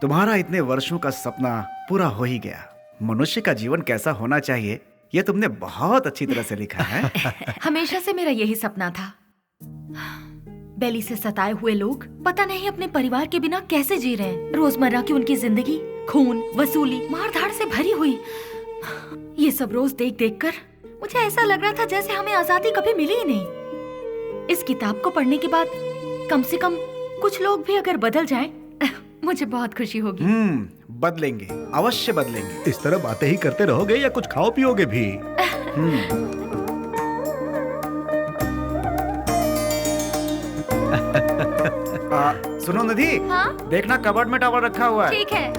तुम्हारा इतने वर्षों का सपना पूरा हो ही गया। मनुष्य का जीवन कैसा होना चाहिए ये तुमने बहुत अच्छी तरह से लिखा है। हमेशा से मेरा यही सपना था। बेली से सताए हुए लोग पता नहीं अपने परिवार के बिना कैसे जी रहे हैं। रोजमर्रा की उनकी जिंदगी खून, वसूली, मारधाड़ से भरी हुई। ये सब रोज देख देख कर मुझे ऐसा लग रहा था जैसे हमें आजादी कभी मिली ही नहीं। इस किताब को पढ़ने के बाद कम से कम कुछ लोग भी अगर बदल जाएं, मुझे बहुत खुशी होगी। बदलेंगे, अवश्य बदलेंगे। इस तरह बातें ही करते रहोगे या कुछ खाओ पियोगे भी? सुनो निधि, हाँ? देखना कबर्ड में टॉवल रखा हुआ है। ठीक है।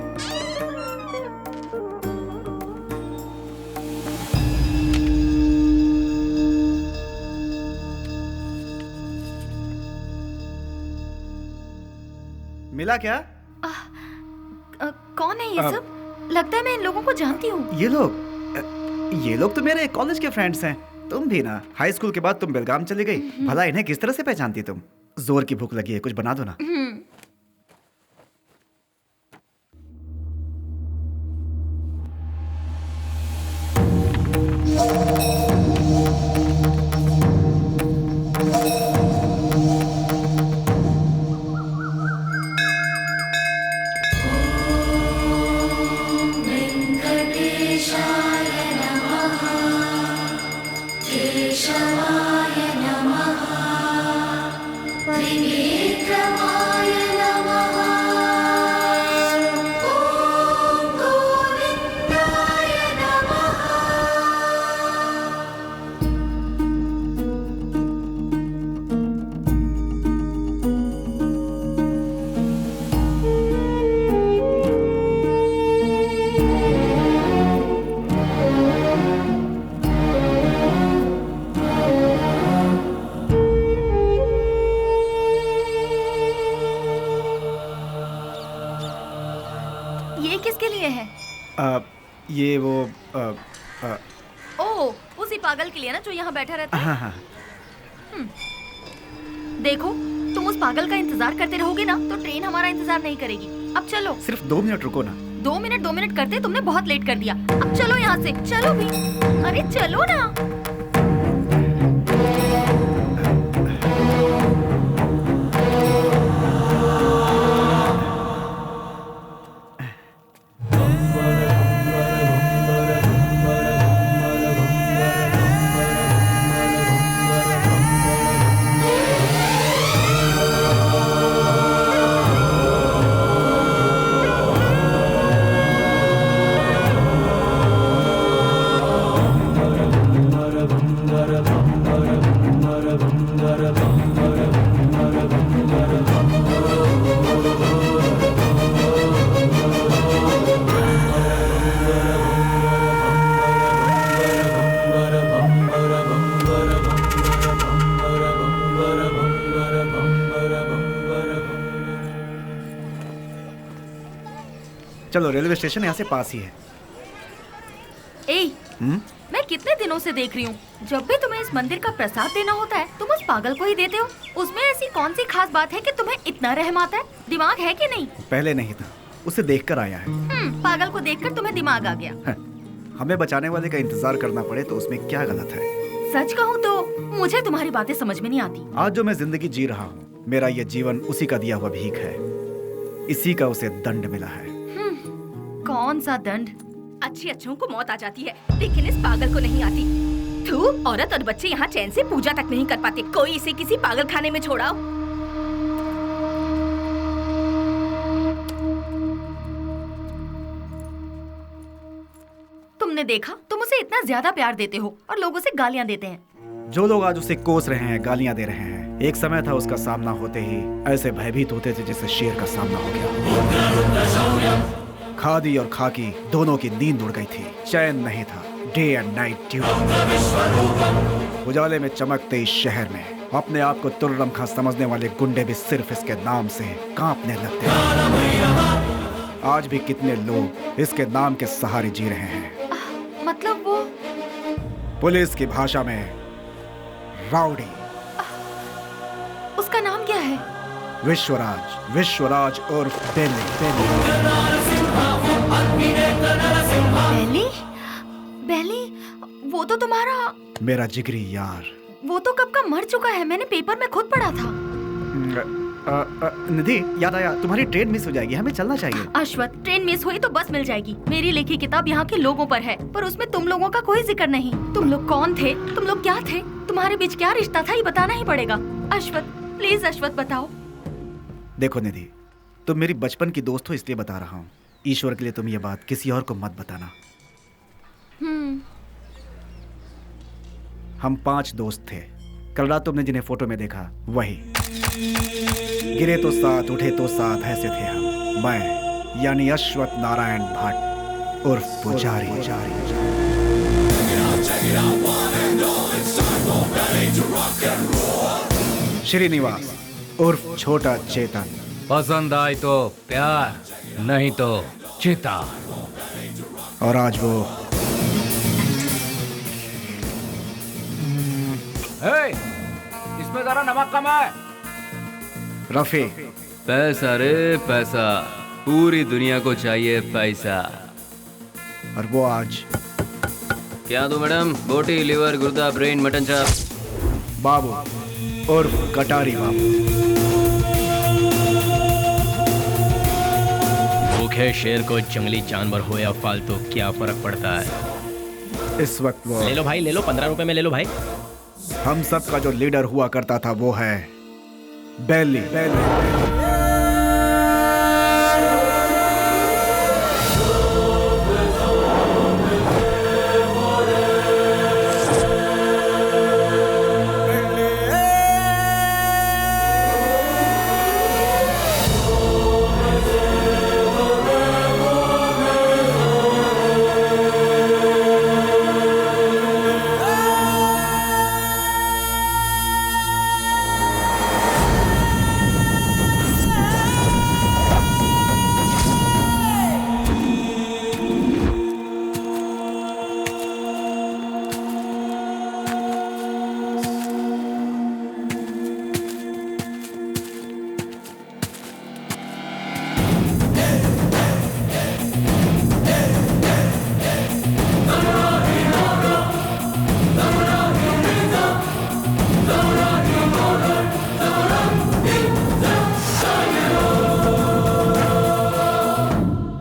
मिला क्या? कौन है ये सब? लगता है मैं इन लोगों को जानती हूँ। ये लोग तो मेरे कॉलेज के फ्रेंड्स हैं। तुम भी ना, हाई स्कूल के बाद तुम बेलगाम चली गई। भला इन्हें किस तरह से पहचानती तुम? जोर की भूख लगी है, कुछ बना दो ना। ये वो ओह, उसी पागल के लिए ना जो यहाँ बैठा रहता है। हाँ। देखो, तुम उस पागल का इंतजार करते रहोगे ना तो ट्रेन हमारा इंतजार नहीं करेगी। अब चलो। सिर्फ 2 मिनट रुको ना। 2 मिनट करते तुमने बहुत लेट कर दिया। अब चलो यहाँ से, चलो भी। अरे चलो ना। चलो, रेलवे स्टेशन यहाँ से पास ही है। ए, मैं कितने दिनों से देख रही हूँ, जब भी तुम्हें इस मंदिर का प्रसाद देना होता है तुम उस पागल को ही देते हो। उसमें ऐसी कौन सी खास बात है कि तुम्हें इतना रहम आता है? दिमाग है कि नहीं? पहले नहीं था, उसे देखकर आया है। पागल को देखकर तुम्हें दिमाग आ गया। हमें बचाने वाले का इंतजार करना पड़े तो उसमें क्या गलत है? सच कहूँ तो मुझे तुम्हारी बातें समझ में नहीं आती। आज जो मैं जिंदगी जी रहा हूँ, मेरा ये जीवन उसी का दिया हुआ भीख है। इसी का उसे दंड मिला है। कौन सा दंड? अच्छी अच्छों को मौत आ जाती है, लेकिन इस पागल को नहीं आती। थू, औरत और बच्चे यहाँ चैन से पूजा तक नहीं कर पाते। कोई इसे किसी पागल खाने में छोड़ाओ। तुमने देखा, तुम उसे इतना ज्यादा प्यार देते हो और लोग उसे गालियाँ देते हैं। जो लोग आज उसे कोस रहे हैं, गालियां दे रहे हैं, एक समय था उसका सामना होते ही ऐसे भयभीत होते थे जैसे शेर का सामना हो गया। खादी और खाकी दोनों की नींद उड़ गई थी, चैन नहीं था। Day and night duty. उजाले में चमकते इस शहर में अपने आप को तुर्रम खां समझने वाले गुंडे भी सिर्फ इसके नाम से कांपने लगते हैं। आज भी कितने लोग इसके नाम के सहारे जी रहे हैं। मतलब वो पुलिस की भाषा में राउडी। उसका नाम क्या है? विश्वराज। विश्वराज उर्फ बेली। बेली? बेली? वो तो तुम्हारा, मेरा जिगरी यार। वो तो कब का मर चुका है, मैंने पेपर में खुद पढ़ा था। निधि, याद आया, तुम्हारी ट्रेन मिस हो जाएगी, हमें चलना चाहिए। अश्वत, ट्रेन मिस हुई तो बस मिल जाएगी। मेरी लिखी किताब यहाँ के लोगों पर है, पर उसमें तुम लोगों का कोई जिक्र नहीं। तुम लोग कौन थे? तुम लोग क्या थे? तुम्हारे बीच क्या रिश्ता था, ये बताना ही पड़ेगा। अश्वत, प्लीज अश्वत बताओ। देखो निधि, तुम मेरी बचपन की दोस्त हो इसलिए बता रहा हूँ। ईश्वर के लिए तुम ये बात किसी और को मत बताना। हम 5 दोस्त थे। कल रात तुमने जिन्हें फोटो में देखा वही। गिरे तो साथ, उठे तो साथ, ऐसे थे हम। मैं यानी अश्वत नारायण भट्ट उर्फ पुजारी। श्रीनिवास उर्फ छोटा चेतन। पसंद आए तो प्यार, नहीं तो चिता। और आज वो इसमें जरा नमक कम है। रफी। पैसा रे पैसा, पूरी दुनिया को चाहिए पैसा। और वो आज क्या दो मैडम? बोटी, लिवर, गुर्दा, ब्रेन, मटन चाप। बाबू उर्फ कटारी बाबू। भूखे शेर को जंगली जानवर हो या फालतू क्या फर्क पड़ता है। इस वक्त वो ले लो भाई, ले लो, 15 रुपए में ले लो भाई। हम सब का जो लीडर हुआ करता था वो है बेली।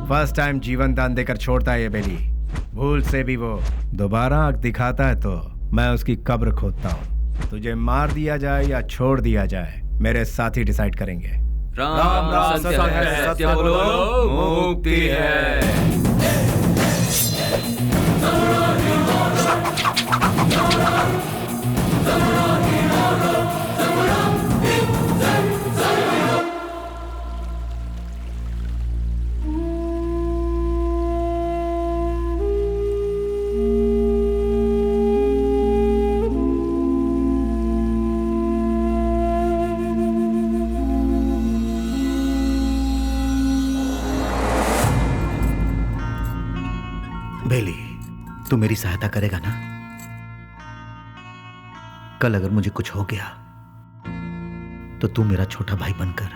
फर्स्ट टाइम जीवन दान देकर छोड़ता है ये बेली। भूल से भी वो दोबारा आंख दिखाता है तो मैं उसकी कब्र खोदता हूँ। तुझे मार दिया जाए या छोड़ दिया जाए, मेरे साथी डिसाइड करेंगे। राम राम सत्य है, सत्य बोलो मुक्ति है। तू मेरी सहायता करेगा ना? कल अगर मुझे कुछ हो गया तो तू मेरा छोटा भाई बनकर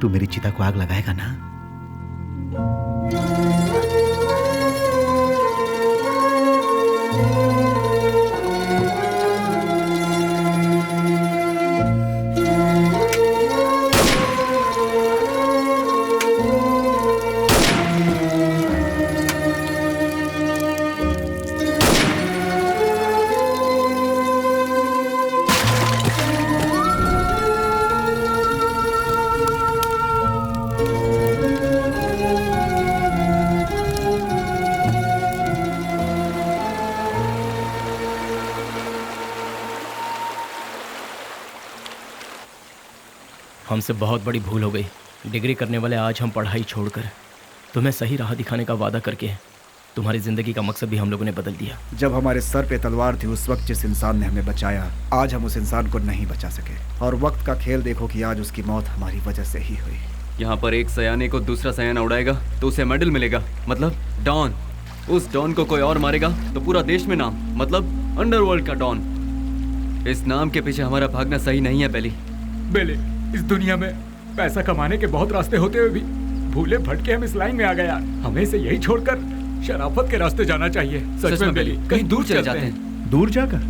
तू मेरी चिता को आग लगाएगा ना? हमसे बहुत बड़ी भूल हो गई। डिग्री करने वाले आज हम पढ़ाई छोड़कर तुम्हें सही राह दिखाने का वादा करके तुम्हारी जिंदगी का मकसद भी हम लोगों ने बदल दिया। जब हमारे सर पे तलवार थी उस वक्त जिस इंसान ने हमें बचाया, आज हम उस इंसान को नहीं बचा सके। और वक्त का खेल देखो कि आज उसकी मौत हमारी वजह से ही हुई। यहाँ पर एक सयाने को दूसरा सयाना उड़ाएगा तो उसे मेडल मिलेगा, मतलब डॉन। उस डॉन को कोई और मारेगा तो पूरा देश में नाम, मतलब अंडरवर्ल्ड का डॉन। इस नाम के पीछे हमारा भागना सही नहीं है बेली। बेले, इस दुनिया में पैसा कमाने के बहुत रास्ते होते हुए भी भूले भटके हम इस लाइन में आ गए यार। हमें इसे यही छोड़कर शराफत के रास्ते जाना चाहिए। सच में बेली, कहीं दूर चले जाते हैं। दूर जाकर?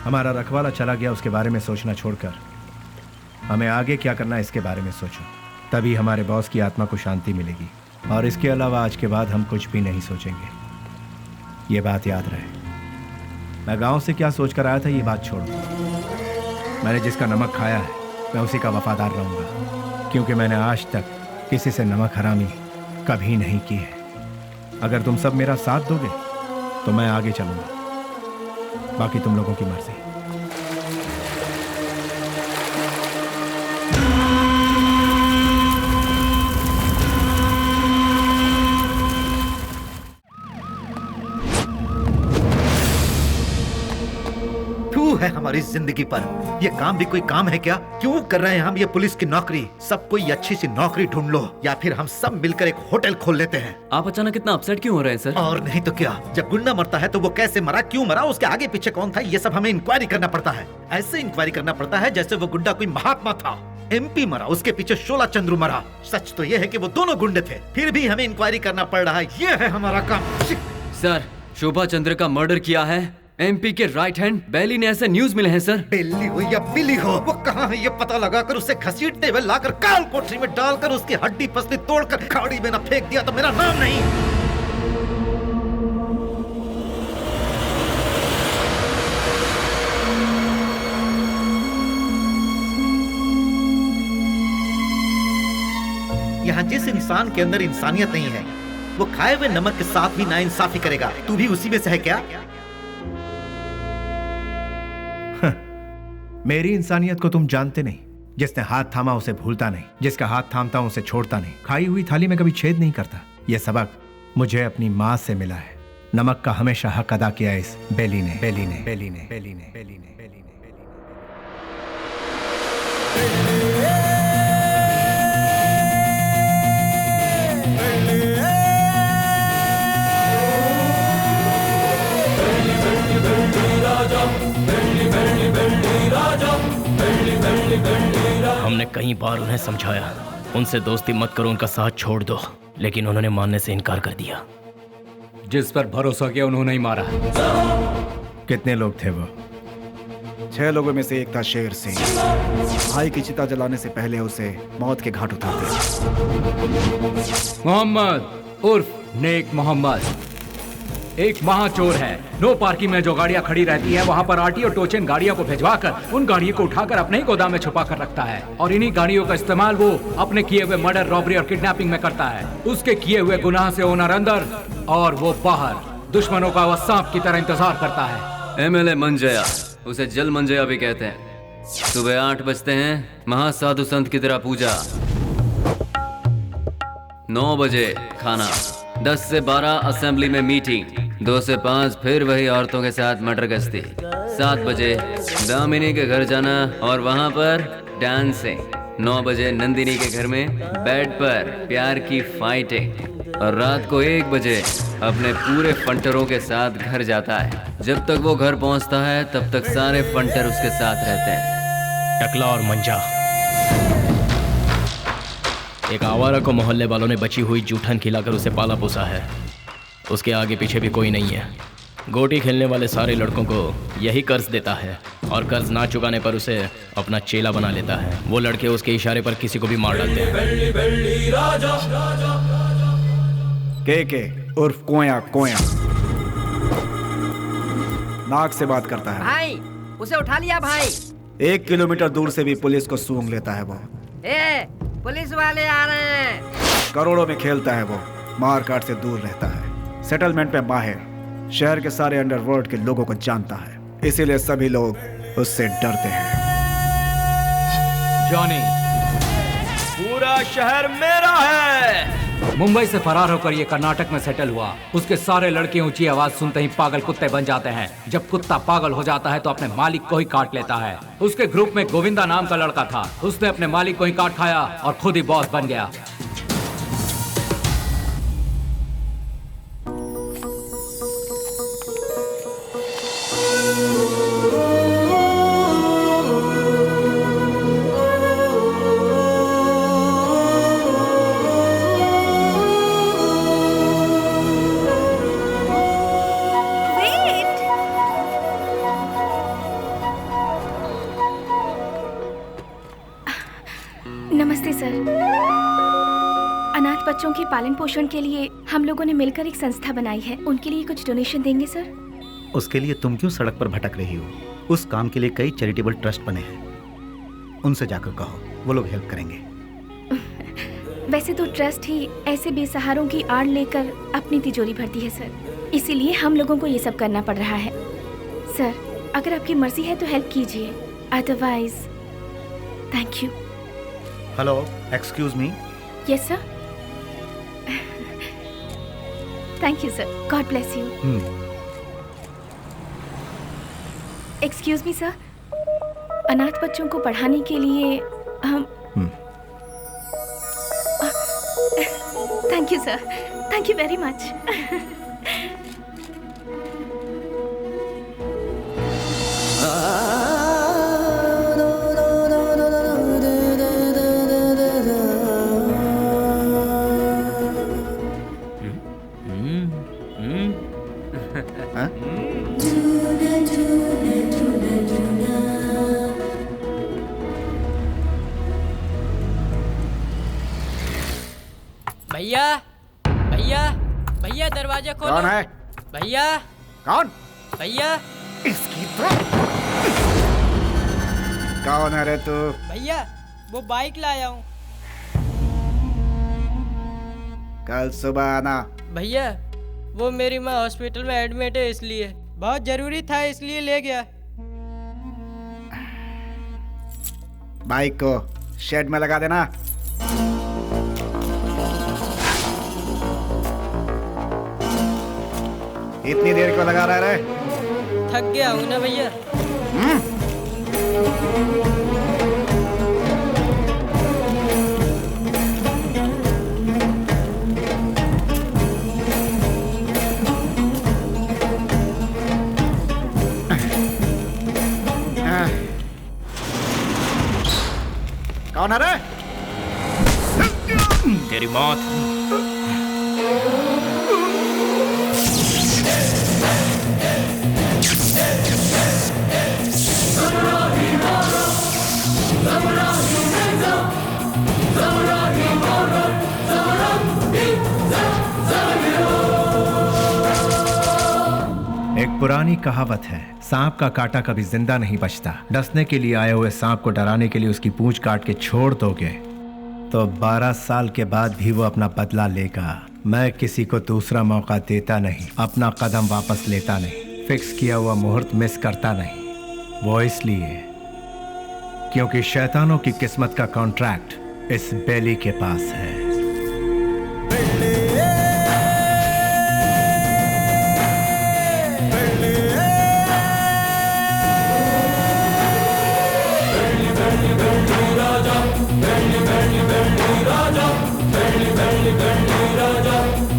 हमारा रखवाला चला गया, उसके बारे में सोचना छोड़कर हमें आगे क्या करना है इसके बारे में सोचो। तभी हमारे बॉस की आत्मा को शांति मिलेगी। और इसके अलावा आज के बाद हम कुछ भी नहीं सोचेंगे। ये बात याद रहे। मैं गांव से क्या सोचकर आया था ये बात छोड़ो। मैंने जिसका नमक खाया है मैं उसी का वफादार रहूंगा, क्योंकि मैंने आज तक किसी से नमक हरामी कभी नहीं की है। अगर तुम सब मेरा साथ दोगे तो मैं आगे चलूंगा, बाकी तुम लोगों की मर्जी। है हमारी जिंदगी पर। ये काम भी कोई काम है क्या? क्यों कर रहे हैं हम ये पुलिस की नौकरी? सब कोई अच्छी सी नौकरी ढूंढ लो या फिर हम सब मिलकर एक होटल खोल लेते हैं। आप अचानक इतना अपसेट क्यों हो रहे हैं सर? और नहीं तो क्या, जब गुंडा मरता है तो वो कैसे मरा, क्यों मरा, उसके आगे पीछे कौन था, ये सब हमें इंक्वायरी करना पड़ता है। ऐसे इंक्वायरी करना पड़ता है जैसे वो गुंडा कोई महात्मा था। MP मरा, उसके पीछे शोला चंद्रू मरा। सच तो ये है कि वो दोनों गुंडे थे, फिर भी हमें इंक्वायरी करना पड़ रहा है। ये है हमारा काम। सर, शोभा चंद्र का मर्डर किया है MP के राइट हैंड बेली ने, ऐसे न्यूज मिले हैं सर। बेली हो या बिली हो, वो कहाँ है ये पता लगाकर उसे घसीटते हुए लाकर काल कोठरी में डालकर उसकी हड्डी पसली तोड़कर खाड़ी में न फेंक दिया तो मेरा नाम नहीं। यहाँ जिस इंसान के अंदर इंसानियत नहीं है वो खाए हुए नमक के साथ भी नाइंसाफी करेगा। तू भी उसी में से है क्या? मेरी इंसानियत को तुम जानते नहीं। जिसने हाथ थामा उसे भूलता नहीं, जिसका हाथ थामता उसे छोड़ता नहीं, खाई हुई थाली में कभी छेद नहीं करता। यह सबक मुझे अपनी माँ से मिला है। नमक का हमेशा हक अदा किया इस बेली ने, बेली ने, बेली ने, बेली ने, बेली ने, बेली ने, हमने कई बार उन्हें समझाया, उनसे दोस्ती मत करो, उनका साथ छोड़ दो, लेकिन उन्होंने मानने से इनकार कर दिया। जिस पर भरोसा किया उन्होंने ही मारा। कितने लोग थे वो? 6 लोगों में से एक था शेर सिंह। भाई की चिता जलाने से पहले उसे मौत के घाट उतारते। मोहम्मद उर्फ नेक मोहम्मद एक महाचोर है। नो पार्किंग में जो गाड़ियां खड़ी रहती हैं वहां पर आरटी और टोचन गाड़ियों को भिजवाकर उन गाड़ियों को उठाकर अपने ही गोदाम में छुपा कर रखता है और इन्हीं गाड़ियों का इस्तेमाल वो अपने किए हुए मर्डर, रॉबरी और किडनैपिंग में करता है। उसके किए हुए गुनाह से ओनर अंदर और वो बाहर, दुश्मनों का वह सांप की तरह इंतजार करता है। MLA मंजया, उसे जल मंजया भी कहते हैं। सुबह 8 बजते हैं, महासाधु संत की तरह पूजा। 9 बजे खाना, 10 से 12 असेंबली में मीटिंग, 2 से 5 फिर वही औरतों के साथ मटर गश्ती, 7 बजे दामिनी के घर जाना और वहां पर डांसिंग, 9 बजे नंदिनी के घर में बेड पर प्यार की फाइटिंग, और रात को 1 बजे अपने पूरे फंटरों के साथ घर जाता है। जब तक वो घर पहुंचता है तब तक सारे फंटर उसके साथ रहते हैं। टकला और मंजा, एक आवारा को मोहल्ले वालों ने बची हुई जूठन खिलाकर उसे पाला पोसा है। उसके आगे पीछे भी कोई नहीं है। गोटी खेलने वाले सारे लड़कों को यही कर्ज देता है और कर्ज ना चुकाने पर उसे अपना चेला बना लेता है। वो लड़के उसके इशारे पर किसी को भी मार डालते हैं। के उर्फ कोया कोया नाक से बात करता है। भाई उसे उठा लिया भाई। 1 किलोमीटर दूर से भी पुलिस को सूंघ लेता है वो। पुलिस वाले आ रहे हैं। करोड़ों में खेलता है वो, मार काट से दूर रहता है, सेटलमेंट पे माहिर, शहर के सारे अंडरवर्ल्ड के लोगों को जानता है, इसीलिए सभी लोग उससे डरते हैं। जॉनी, पूरा शहर मेरा है। मुंबई से फरार होकर ये कर्नाटक में सेटल हुआ। उसके सारे लड़के ऊंची आवाज सुनते ही पागल कुत्ते बन जाते हैं। जब कुत्ता पागल हो जाता है तो अपने मालिक को ही काट लेता है। उसके ग्रुप में गोविंदा नाम का लड़का था। उसने अपने मालिक को ही काट खाया और खुद ही बॉस बन गया। नमस्ते सर। अनाथ बच्चों के पालन पोषण के लिए हम लोगों ने मिलकर एक संस्था बनाई है। उनके लिए कुछ डोनेशन देंगे सर? उसके लिए तुम क्यों सड़क पर भटक रही हो? उस काम के लिए कई चैरिटेबल ट्रस्ट बने हैं, उनसे जाकर कहो, वो लोग हेल्प करेंगे। वैसे तो ट्रस्ट ही ऐसे बेसहारों की आड़ लेकर अपनी तिजोरी भरती है सर, इसीलिए हम लोगों को ये सब करना पड़ रहा है। सर अगर आपकी मर्जी है तो हेल्प कीजिए, otherwise thank you. Hello, excuse me. Yes sir. Thank you sir, God bless you. Excuse me sir, अनाथ बच्चों को पढ़ाने के लिए हम thank you sir, thank you very much. भैया भैया भैया दरवाजा खोलो। कौन है? भैया। कौन? भैया। इसकी तो कौन है रे तू? भैया वो बाइक लाया हूँ। कल सुबह आना। भैया वो मेरी माँ हॉस्पिटल में एडमिट है, इसलिए बहुत जरूरी था, इसलिए ले गया। बाइक को शेड में लगा देना। इतनी देर क्यों लगा रहा है? थक गया हूँ ना भैया। कौन है रे? तेरी मौत। एक पुरानी कहावत है, सांप का काटा कभी जिंदा नहीं बचता। डसने के लिए आए हुए सांप को डराने के लिए उसकी पूंछ काट के छोड़ दोगे तो 12 साल के बाद भी वो अपना बदला लेगा। मैं किसी को दूसरा मौका देता नहीं, अपना कदम वापस लेता नहीं, फिक्स किया हुआ मुहूर्त मिस करता नहीं। वो इसलिए क्योंकि शैतानों की किस्मत का कॉन्ट्रैक्ट इस बेली के पास है। Raja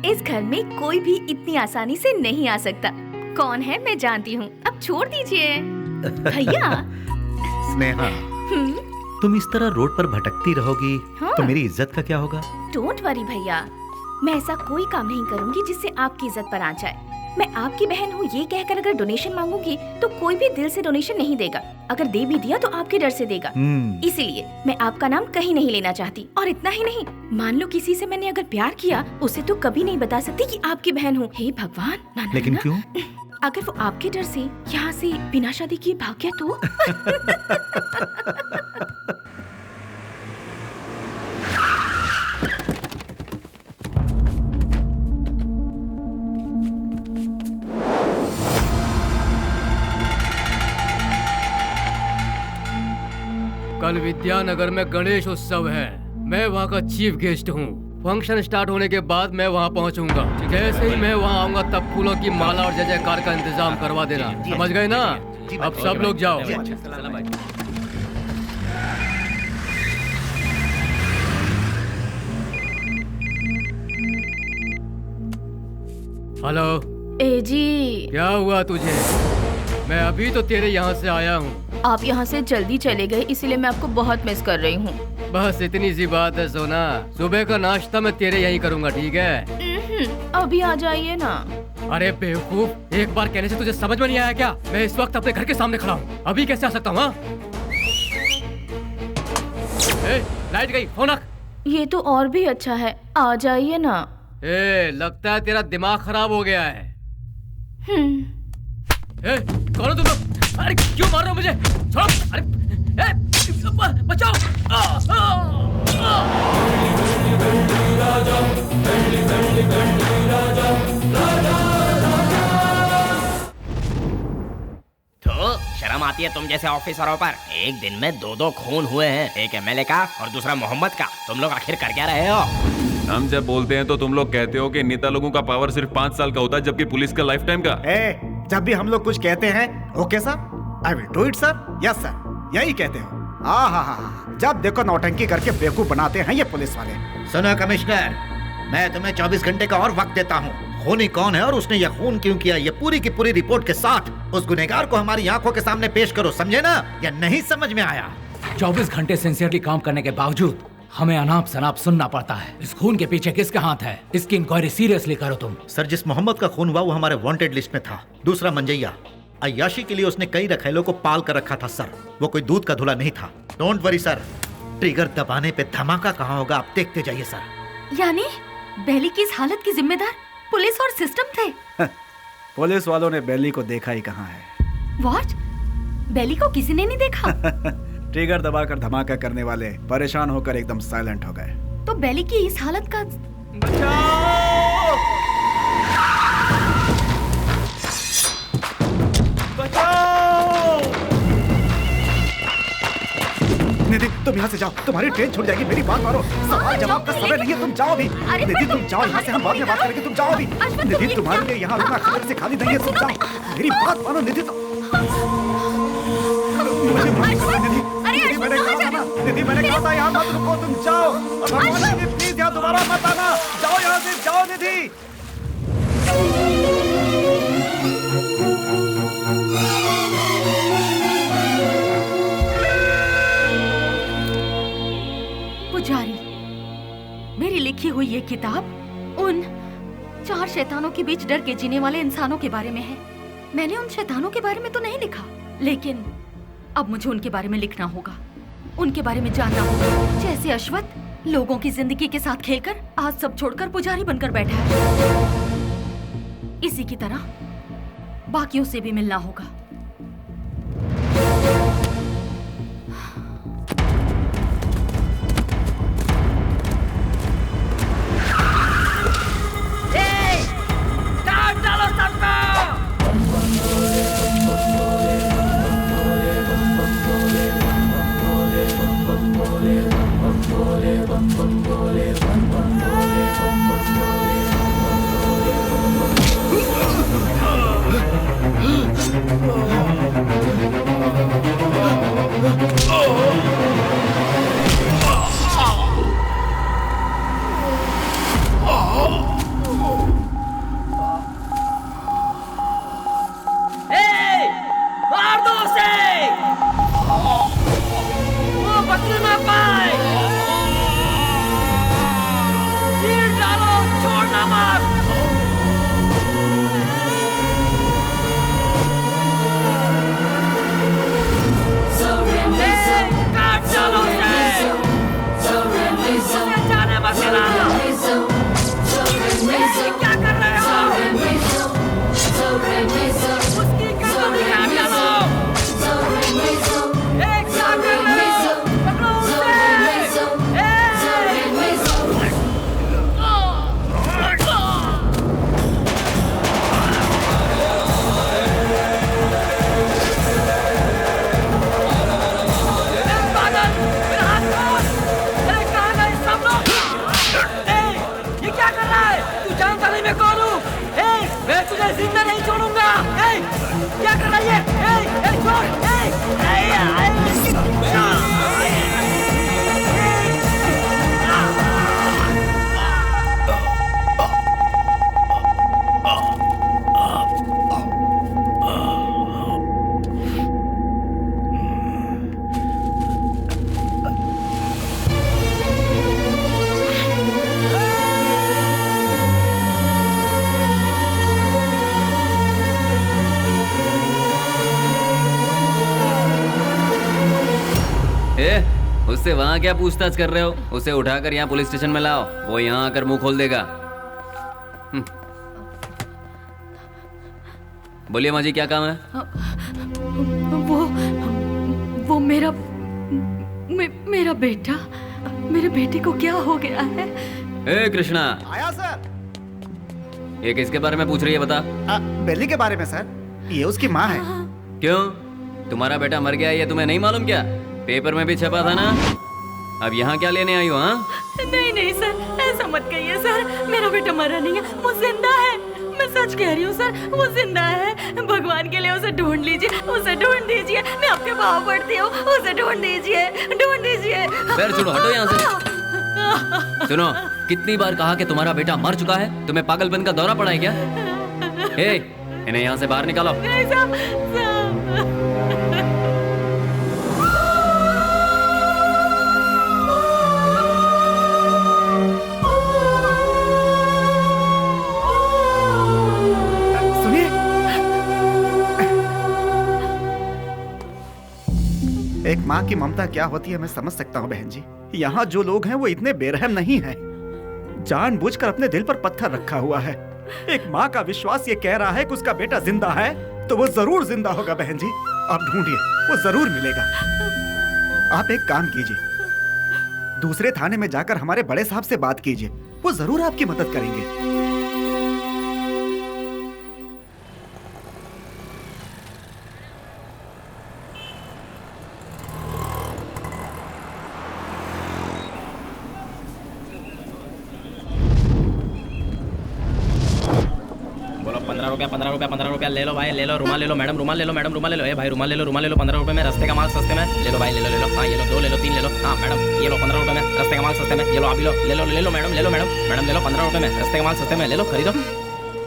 इस घर में कोई भी इतनी आसानी से नहीं आ सकता। कौन है मैं जानती हूँ, अब छोड़ दीजिए। भैया। स्नेहा, तुम इस तरह रोड पर भटकती रहोगी हाँ। तो मेरी इज्जत का क्या होगा? डोंट वरी भैया, मैं ऐसा कोई काम नहीं करूंगी जिससे आपकी इज्जत पर आ जाए। मैं आपकी बहन हूँ ये कहकर अगर डोनेशन मांगूंगी तो कोई भी दिल से डोनेशन नहीं देगा। अगर दे भी दिया तो आपके डर से देगा। इसीलिए मैं आपका नाम कहीं नहीं लेना चाहती। और इतना ही नहीं, मान लो किसी से मैंने अगर प्यार किया, उसे तो कभी नहीं बता सकती कि आपकी बहन हूँ। हे भगवान, ना, ना, लेकिन ना। क्यों? अगर वो आपके डर से यहाँ से बिना शादी किए भाग गया तो? कल विद्यानगर में गणेश उत्सव है। मैं वहाँ का चीफ गेस्ट हूँ। फंक्शन स्टार्ट होने के बाद मैं वहाँ पहुँचूंगा। जैसे ही मैं वहाँ आऊंगा तब फूलों की माला और जय जयकार का इंतजाम करवा देना। समझ गए ना? अब सब लोग जाओ। हेलो। ए जी, क्या हुआ तुझे? मैं अभी तो तेरे यहाँ से आया हूँ। आप यहाँ से जल्दी चले गए, इसीलिए मैं आपको बहुत मिस कर रही हूँ। बस इतनी सी बात है सोना। सुबह का नाश्ता मैं तेरे यहीं करूँगा, ठीक है? अभी आ जाइए ना। अरे बेवकूफ, एक बार कहने से तुझे समझ में नहीं आया क्या? मैं इस वक्त अपने घर के सामने खड़ा हूँ, अभी कैसे आ सकता हूँ? लाइट गई, फोन रख। ये तो और भी अच्छा है, आ जाइए ना। लगता है तेरा दिमाग खराब हो गया है। कौन हो तुम लोग? अरे क्यों मार रहे हो मुझे? छोड़ो! अरे बचाओ! तो शर्म आती है तुम जैसे ऑफिसरों पर? एक दिन में दो खून हुए हैं, एक एमएलए का और दूसरा मोहम्मद का। तुम लोग आखिर कर क्या रहे हो? हम जब बोलते हैं तो तुम लोग कहते हो कि नेता लोगों का पावर सिर्फ 5 साल का होता है, जबकि पुलिस का लाइफ टाइम का। जब भी हम लोग कुछ कहते हैं, okay sir, I will do it sir, yes sir, यही कहते हो। जब देखो नौटंकी करके बेवकूफ बनाते हैं ये पुलिस वाले। सुनो कमिश्नर, मैं तुम्हें 24 घंटे का और वक्त देता हूँ। खूनी कौन है और उसने यह खून क्यों किया, ये पूरी की पूरी रिपोर्ट के साथ उस गुनहगार को हमारी आंखों के सामने पेश करो, समझे ना? या नहीं समझ में आया? 24 घंटे सिंसियरली काम करने के बावजूद हमें अनाप शनाप सुनना पड़ता है। इस खून के पीछे किसका हाथ है? इसकी इंक्वायरी सीरियसली करो तुम। सर, जिस मोहम्मद का खून हुआ वो हमारे वांटेड लिस्ट में था। दूसरा मंजैया, अय्याशी के लिए उसने कई रखेलों को पाल कर रखा था सर। वो कोई दूध का धुला नहीं था। डोंट वरी सर, ट्रिगर दबाने पे धमाका कहाँ होगा आप देखते जाइए सर। यानी बेली की इस हालत की जिम्मेदार पुलिस और सिस्टम थे? पुलिस वालों ने बेली को देखा ही कहाँ है। व्हाट? बेली को किसी ने नहीं देखा? ट्रिगर दबाकर धमाका करने वाले परेशान होकर एकदम साइलेंट हो गए। तो बेली की इस हालत का निधि, तुम यहाँ से जाओ, तुम्हारी ट्रेन छूट जाएगी। मेरी बात मानो, सवाल जवाब का समय नहीं है, तुम जाओ भी। निधि तुम जाओ यहाँ से, हम बाद में बात करेंगे, तुम जाओ भी। निधि तुम्हारे लिए यहाँ रुकना खबर से खाली नहीं है, तुम जाओ। मेरी बात मानो निधि, मुझे माफ करना निधि। निधि मैंने कहा था ना, निधि मैंने कहा था यहाँ मत रुको, तुम जाओ। भगवान निधि प्लीज यहाँ दोबारा मत आना, जाओ यहाँ से, जाओ निधि। पुजारी, मेरी लिखी हुई ये किताब उन 4 शैतानों के बीच डर के जीने वाले इंसानों के बारे में है। मैंने उन शैतानों के बारे में तो नहीं लिखा, लेकिन अब मुझे उनके बारे में लिखना होगा, उनके बारे में जानना होगा। जैसे अश्वत्थ लोगों की जिंदगी के साथ खेलकर आज सब छोड़कर पुजारी बनकर बैठा है, इसी की तरह बाकियों से भी मिलना होगा। मार दो उसे! वो बचने ना पाए! तीर डालो, छोड़ना मत! काट डालो उसे! उसे जाने मत देना! क्या कर रहे हो? उसकी गर्दन काट डालो! क्या कर रहे हो? पकड़ो उसे! पागल! मेरा हाथ छोड़! अरे कहाँ गए सब लोग? ये क्या कर रहा है? तू जानता नहीं मैं कौन हूँ? मैं तुझे जिंदा नहीं छोड़ूंगा! क्या कर रहा है ये? छोड़! उससे वहाँ क्या पूछताछ कर रहे हो? उसे उठाकर यहाँ पुलिस स्टेशन में लाओ, वो यहाँ आकर मुंह खोल देगा। बोलिए माँ जी, क्या काम है? वो मेरा बेटा, मेरे बेटे को क्या हो गया है? ए कृष्णा, आया सर। ये किसके बारे में पूछ रही है बता? बेली के बारे में सर, ये उसकी माँ है। क्यों, तुम्हारा बेटा मर गया ये तुम्हें नहीं मालूम क्या? पेपर में भी छपा था ना। अब यहाँ क्या लेने आई हो? हाँ नहीं सर, ऐसा मत कहिए सर, मेरा बेटा मरा नहीं है, वो जिंदा है। मैं सच कह रही हूँ सर, वो जिंदा है। भगवान के लिए उसे ढूंढ लीजिए, उसे ढूंढ दीजिए, मैं आपके पाँव पड़ती हूँ, उसे ढूंढ दीजिए, ढूंढ दीजिए। पैर छोड़ो, हटो यहाँ से। सुनो, कितनी बार कहा कि तुम्हारा बेटा मर चुका है? तुम्हें पागलपन का दौरा पड़ा है क्या? इन्हें यहाँ से बाहर निकालो। एक माँ की ममता क्या होती है मैं समझ सकता हूँ बहन जी। यहाँ जो लोग हैं वो इतने बेरहम नहीं हैं। जानबूझकर अपने दिल पर पत्थर रखा हुआ है। एक माँ का विश्वास ये कह रहा है कि उसका बेटा जिंदा है, तो वो जरूर जिंदा होगा बहन जी। आप ढूंढिए, वो जरूर मिलेगा। आप एक काम कीजिए, दूसरे थाने में जाकर हमारे बड़े साहब से बात कीजिए, वो जरूर आपकी मदद करेंगे। पंद्रह रुपया ले लो भाई, ले लो। रुमाल ले लो मैडम, रुमाल ले लो मैडम, रुमाल ले लो। भाई रुमाल ले लो, रुमाल ले लो। 15 रुपए में, रास्ते का माल सस्ते में। ले लो भाई, ले लो। हाँ ये लो, 2 ले लो, 3 ले लो। हाँ मैडम ये लो, 15 रुपए में, रास्ते का माल सस्ते में। ये लो, आप लो, ले लो मैडम, ले लो मैडम, ले लो 15 रुपए में, रास्ते का माल सस्ते में। ले लो, खरीदो।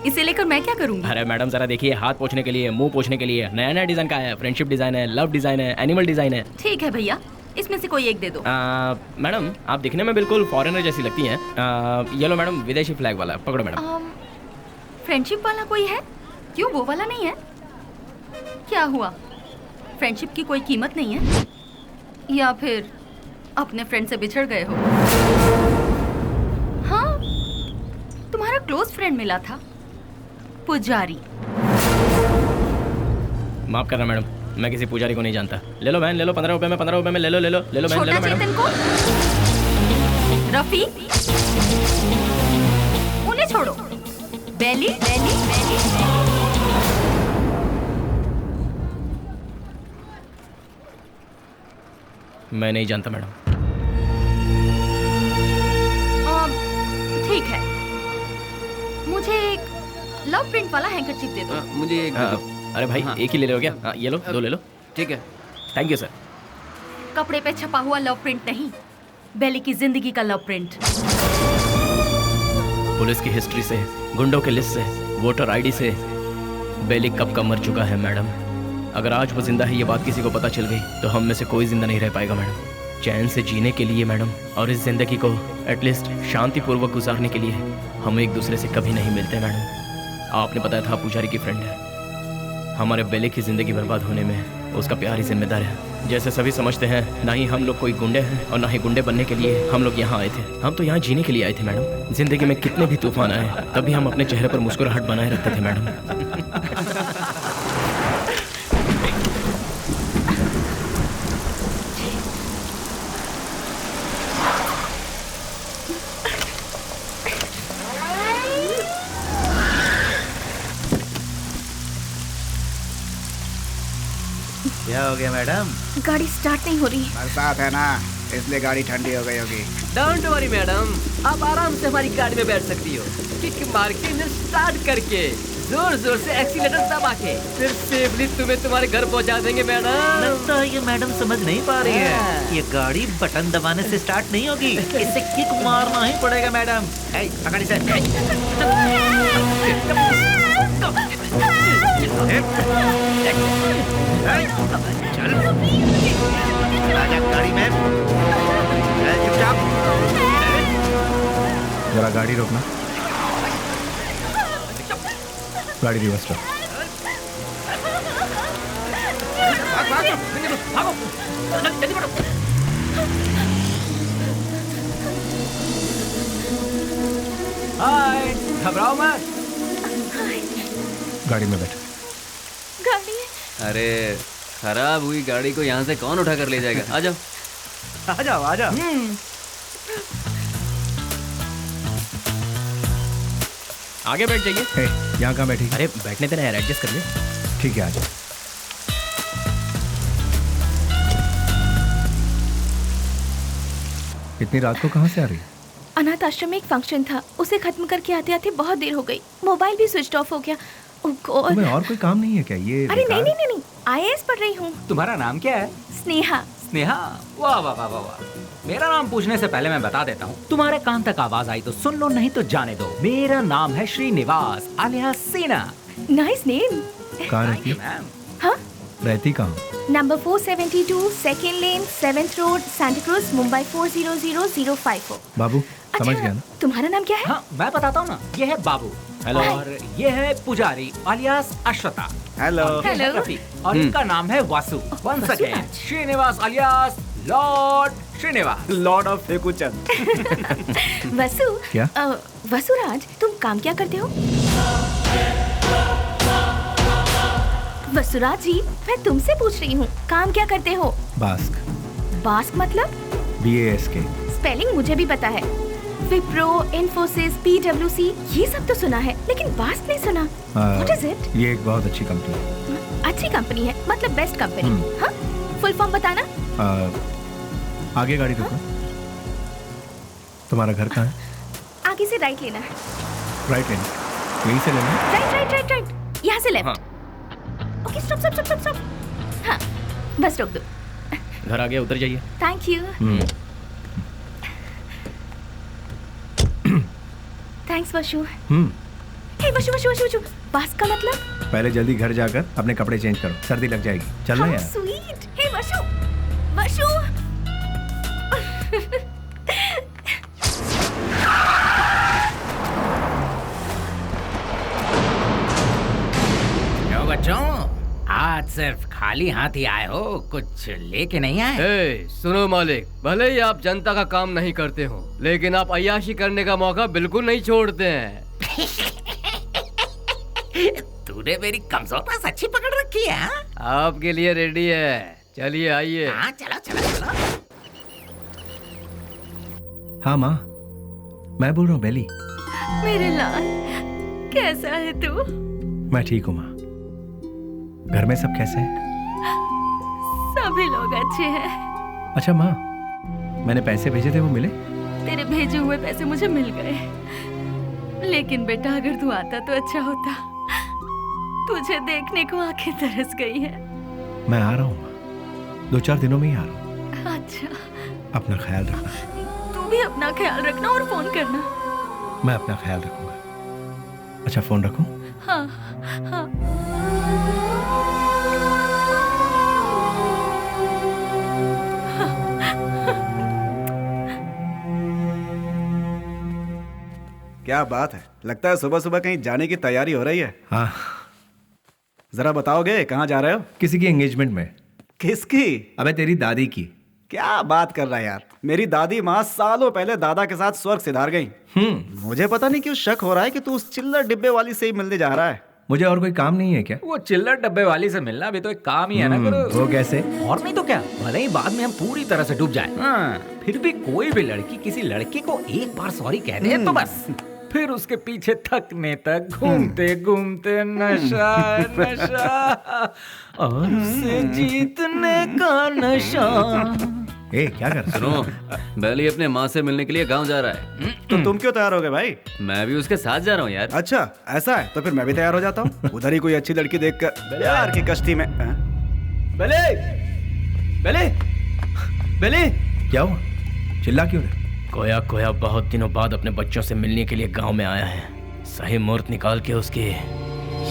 इसे लेकर मैं क्या करूँगी? अरे मैडम जरा देखिए, हाथ पोंछने के लिए, मुंह पोंछने के लिए नया डिजाइन का है। फ्रेंडशिप डिजाइन है, लव डिजाइन है, एनिमल डिजाइन है। ठीक है भैया, इसमें से कोई एक दे दो। मैडम आप दिखने में बिल्कुल फॉरेनर जैसी लगती हैं। ये लो मैडम, विदेशी फ्लैग वाला, पकड़ो मैडम। फ्रेंडशिप वाला कोई है? क्यों, वो वाला नहीं है? क्या हुआ, फ्रेंडशिप की कोई कीमत नहीं है? या फिर अपने फ्रेंड से बिछड़ गए हो? हाँ, तुम्हारा क्लोज फ्रेंड मिला था, पुजारी। माफ करना मैडम, मैं किसी पुजारी को नहीं जानता। ले लो बहन, ले लो 15 रुपए में, 15 रुपए में ले लो बहन, ले लो मैडम। रफी, उन्हें छोड़ो। बेली, बेली, बेली। मैं नहीं जानता मैडम। ठीक है, मुझे एक लव प्रिंट वाला हैंकरचीफ दे दो। मुझे एक अरे भाई हाँ। एक ही ले लो क्या? हाँ, ये लो, 2 ले लो। ठीक है। Thank you sir. कपड़े पे छपा हुआ लव प्रिंट नहीं, बेली की जिंदगी का लव प्रिंट। पुलिस की हिस्ट्री से, गुंडों के लिस्ट से, वोटर आईडी से बेली कब का मर चुका है मैडम। अगर आज वो जिंदा है ये बात किसी को पता चल गई तो हम में से कोई जिंदा नहीं रह पाएगा मैडम। चैन से जीने के लिए मैडम, और इस जिंदगी को एटलीस्ट शांतिपूर्वक गुजारने के लिए हम एक दूसरे से कभी नहीं मिलते मैडम। आपने बताया था पुजारी की फ्रेंड है। हमारे बेले की जिंदगी बर्बाद होने में उसका प्यार ही जिम्मेदार है। जैसे सभी समझते हैं, ना ही हम लोग कोई गुंडे हैं और ना ही गुंडे बनने के लिए हम लोग यहाँ आए थे। हम तो यहाँ जीने के लिए आए थे मैडम। जिंदगी में कितने भी तूफान आए तभी हम अपने चेहरे पर मुस्कुराहट बनाए रखते थे मैडम। क्या हो गया मैडम? गाड़ी स्टार्ट नहीं हो रही। बरसात है ना, इसलिए गाड़ी ठंडी हो गई होगी। डोंट वरी मैडम, आप आराम से हमारी गाड़ी में बैठ सकती हो। किक मार के इंजन स्टार्ट करके जोर जोर से एक्सीलेटर दबा के फिर सेफली तुम्हें तुम्हारे घर पहुंचा देंगे मैडम। लगता है ये मैडम समझ नहीं पा रही है। ये गाड़ी बटन दबाने से स्टार्ट नहीं होगी, इसे किक मारना ही पड़ेगा मैडम। पकड़ इसे। चल आजा गाड़ी में। चुपचाप। जरा गाड़ी रोकना। गाड़ी रिवर्स कर। भागो, जल्दी बढ़ो। हाय, घबराओ मत। गाड़ी में बैठ। गाड़ी अरे खराब हुई गाड़ी को यहाँ से कौन उठा कर ले जाएगा? आ जाओ आ जाओ आ जाओ। आगे बैठ जाइए। यहाँ कहाँ बैठी? अरे बैठने देना यार, एडजस्ट कर ले। ठीक है, आ जाओ। इतनी रात को कहाँ से आ रही है? अनाथ आश्रम में एक फंक्शन था, उसे खत्म करके आते आते बहुत देर हो गई। मोबाइल भी स्विच ऑफ हो गया। ओह गॉड। तुम्हें और कोई काम नहीं है क्या? ये अरे नहीं नहीं नहीं, IAS पढ़ रही हूँ। तुम्हारा नाम क्या है? स्नेहा। स्नेहा, वाह वाह वाह वाह वाह। मेरा नाम पूछने से पहले मैं बता देता हूँ, तुम्हारे कान तक आवाज आई तो सुन लो, नहीं तो जाने दो। मेरा नाम है श्रीनिवास आलिया सेना। Nice name. कहाँ रहती है? हाँ? रहती कहाँ? नंबर 472 सेकेंड लेन 7th road Santa cruise Mumbai 400054। बाबू समझ गया ना? तुम्हारा नाम क्या है? हाँ मैं बताता हूँ ना, ये है बाबू। हेलो। और ये है पुजारी आलियास अश्वता। हेलो। ये है रफी, और इनका नाम है Vasu. Once again Srinivas alias lord Srinivas, lord of Fekuchand. Vasu. क्या? वसुराज, तुम काम क्या करते हो? वसुराज जी, मैं तुमसे पूछ रही हूँ, काम क्या करते हो? बास्क। बास्क मतलब? BASK। स्पेलिंग मुझे भी पता है। विप्रो, इन्फोसिस, PwC, ये सब तो सुना है, लेकिन बास्क नहीं सुना। What is it? ये एक बहुत अच्छी कंपनी है। अच्छी कंपनी है मतलब बेस्ट कंपनी। हाँ? फुल फॉर्म बताना। आगे गाड़ी रोकना। तुम्हारा घर कहाँ है? आगे से राइट लेना है। राइट लेना। यहीं से लेना है? राइट राइट राइट राइट, यहाँ से left. Okay stop stop stop stop. हाँ बस रोक दो। घर आ गया, उतर जाइए। Thank you. थैंक्स वशु। हे वशु वशु वशु वशु, बास का मतलब? पहले जल्दी घर जाकर अपने कपड़े चेंज करो, सर्दी लग जाएगी। चलना यार। स्वीट। हे वशु वशु। क्यों बच्चों, आज सिर्फ खाली हाथ ही आए हो, कुछ लेके नहीं आए? ए, सुनो मालिक, भले ही आप जनता का काम नहीं करते हो, लेकिन आप अय्याशी करने का मौका बिल्कुल नहीं छोड़ते हैं। तूने मेरी कमजोर पास अच्छी पकड़ रखी है। आपके लिए रेडी है, चलिए आइए। हाँ चलो चलो चलो। हाँ माँ, मैं बोल रहा हूँ बेली। मेरे लाल, कैसा है तू? मैं ठीक हूँ माँ। घर में सब कैसे हैं? सभी लोग अच्छे हैं। अच्छा माँ, मैंने पैसे भेजे थे, वो मिले? तेरे भेजे हुए पैसे मुझे मिल गए, लेकिन बेटा अगर तू आता तो अच्छा होता। तुझे देखने को आंखें तरस गई है। मैं आ रहा हूँ, 2-4 दिनों में ही आ रहा हूँ। अच्छा, अपना ख्याल रखना। तू भी अपना ख्याल रखना और फोन करना। मैं अपना ख्याल रखूंगा। अच्छा, फोन रखूं? हाँ हाँ। क्या बात है, लगता है सुबह सुबह कहीं जाने की तैयारी हो रही है। हाँ। जरा बताओगे कहाँ जा रहे हो? किसी की एंगेजमेंट में। किसकी? अबे तेरी दादी की। क्या बात कर रहा है यार, मेरी दादी माँ सालों पहले दादा के साथ स्वर्ग सिधार गई। मुझे पता नहीं क्यों शक हो रहा है कि तू उस चिल्लर डिब्बे वाली से ही मिलने जा रहा है। मुझे और कोई काम नहीं है क्या? वो चिल्लर डब्बे वाली से मिलना भी तो एक काम ही है ना गुरु। वो कैसे? और नहीं तो क्या, भले ही बाद में हम पूरी तरह से डूब जाए, फिर भी कोई भी लड़की किसी लड़के को एक बार सॉरी कह दे तो बस फिर उसके पीछे थकने तक घूमते घूमते नशा नशा और उसे जीतने का नशा। ए, क्या कर? सुनो, बेली अपने माँ से मिलने के लिए गांव जा रहा है। तो तुम क्यों तैयार हो गए भाई? मैं भी उसके साथ जा रहा हूँ यार। अच्छा ऐसा है, तो फिर मैं भी तैयार हो जाता हूँ। उधर ही कोई अच्छी लड़की देखकर प्यार की कश्ती में। बेले, बेले, बेले, क्या हुआ? चिल्ला क्यों रहे? कोया कोया बहुत दिनों बाद अपने बच्चों से मिलने के लिए गांव में आया है। सही मुहूर्त निकाल के उसके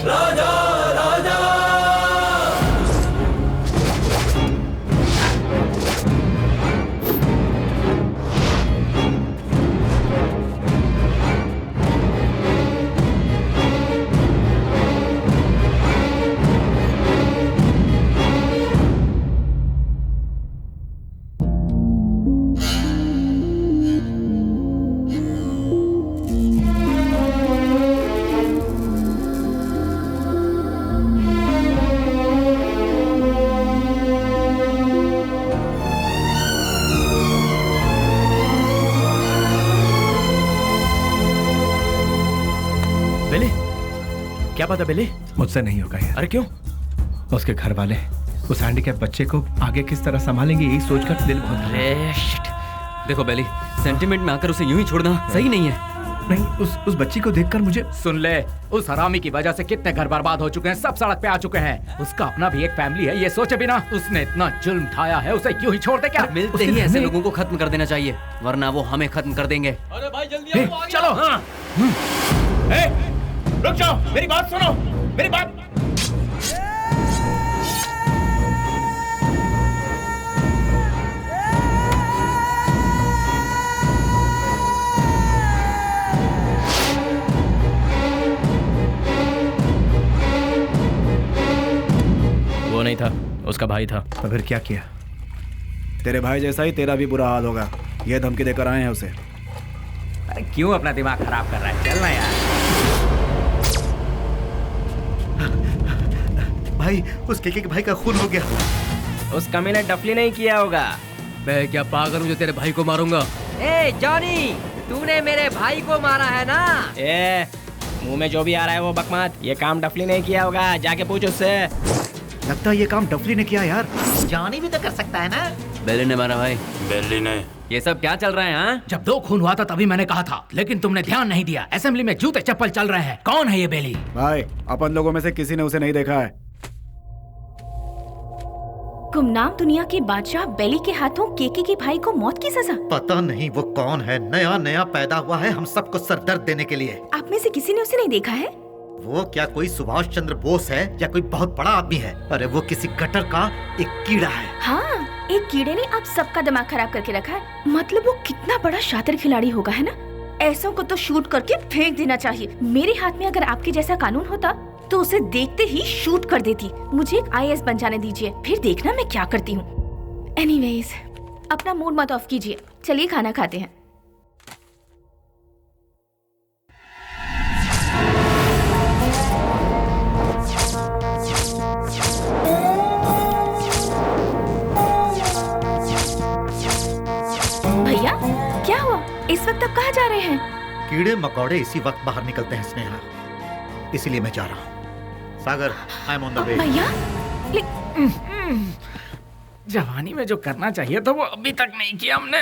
राजा राजा क्या पता बेले? मुझसे नहीं होगा यार। अरे क्यों? उसके घर वाले उस हैंडीकैप बच्चे को आगे किस तरह संभालेंगे, यही सोचकर दिल बहुत। देखो बेली, सेंटिमेंट में आकर उसे यूं ही छोड़ना सही नहीं है। नहीं, उस बच्ची को देखकर मुझे। सुन ले, उस हरामी की वजह से कितने घर बर्बाद हो चुके हैं, सब सड़क पे आ चुके हैं। उसका अपना भी एक फैमिली है, ये सोचे बिना उसने इतना जुल्म ढाया है, उसे क्यों ही छोड़ दे? क्या मिलते ही ऐसे लोगों को खत्म कर देना चाहिए, वरना वो हमें खत्म कर देंगे। अरे भाई जल्दी आओ, चलो। हाँ। रुक जाओ, मेरी बात सुनो, मेरी बात। वो नहीं था, उसका भाई था। तो फिर क्या किया? तेरे भाई जैसा ही तेरा भी बुरा हाल होगा, ये धमकी देकर आए हैं उसे। अरे क्यों अपना दिमाग खराब कर रहा है, चलना यार। भाई, उस केके के भाई का खून हो गया। उस कमी ने डफली नहीं किया होगा। मैं क्या पागल हूँ जो तेरे भाई को मारूंगा? ए जॉनी, तूने मेरे भाई को मारा है ना? ए, मुंह में जो भी आ रहा है वो बकवास। ये काम डफली नहीं किया होगा, जाके पूछ उससे। लगता है ये काम डफली ने किया यार। जॉनी भी तो कर सकता है ना? बेली ने मारा भाई। बेली ने। ये सब क्या चल रहा है? हाँ, जब 2 खून हुआ था तभी मैंने कहा था, लेकिन तुमने ध्यान नहीं दिया। असेंबली में जूते चप्पल चल रहे हैं। कौन है ये बेली? भाई, अपन लोगों में से किसी ने उसे नहीं देखा है। गुमनाम दुनिया के बादशाह बेली के हाथों केके के भाई को मौत की सजा। पता नहीं वो कौन है, नया नया पैदा हुआ है हम सबको सरदर्द देने के लिए। आप में से किसी ने उसे नहीं देखा है? वो क्या कोई सुभाष चंद्र बोस है या कोई बहुत बड़ा आदमी है? अरे वो किसी गटर का एक कीड़ा है। हाँ, एक कीड़े ने आप सबका दिमाग खराब करके रखा है। मतलब वो कितना बड़ा शातिर खिलाड़ी होगा, है ना? ऐसों को तो शूट करके फेंक देना चाहिए। मेरे हाथ में अगर आपके जैसा कानून होता तो उसे देखते ही शूट कर देती। मुझे एक IAS बन जाने दीजिए, फिर देखना मैं क्या करती हूँ। एनीवेज, अपना मूड मत ऑफ कीजिए, चलिए खाना खाते हैं। भैया, क्या हुआ? इस वक्त आप कहाँ जा रहे हैं? कीड़े मकोड़े इसी वक्त बाहर निकलते हैं स्नेहा, इसीलिए मैं जा रहा हूँ। Sagar, I am on the way. भैया, जवानी में जो करना चाहिए था वो अभी तक नहीं किया हमने।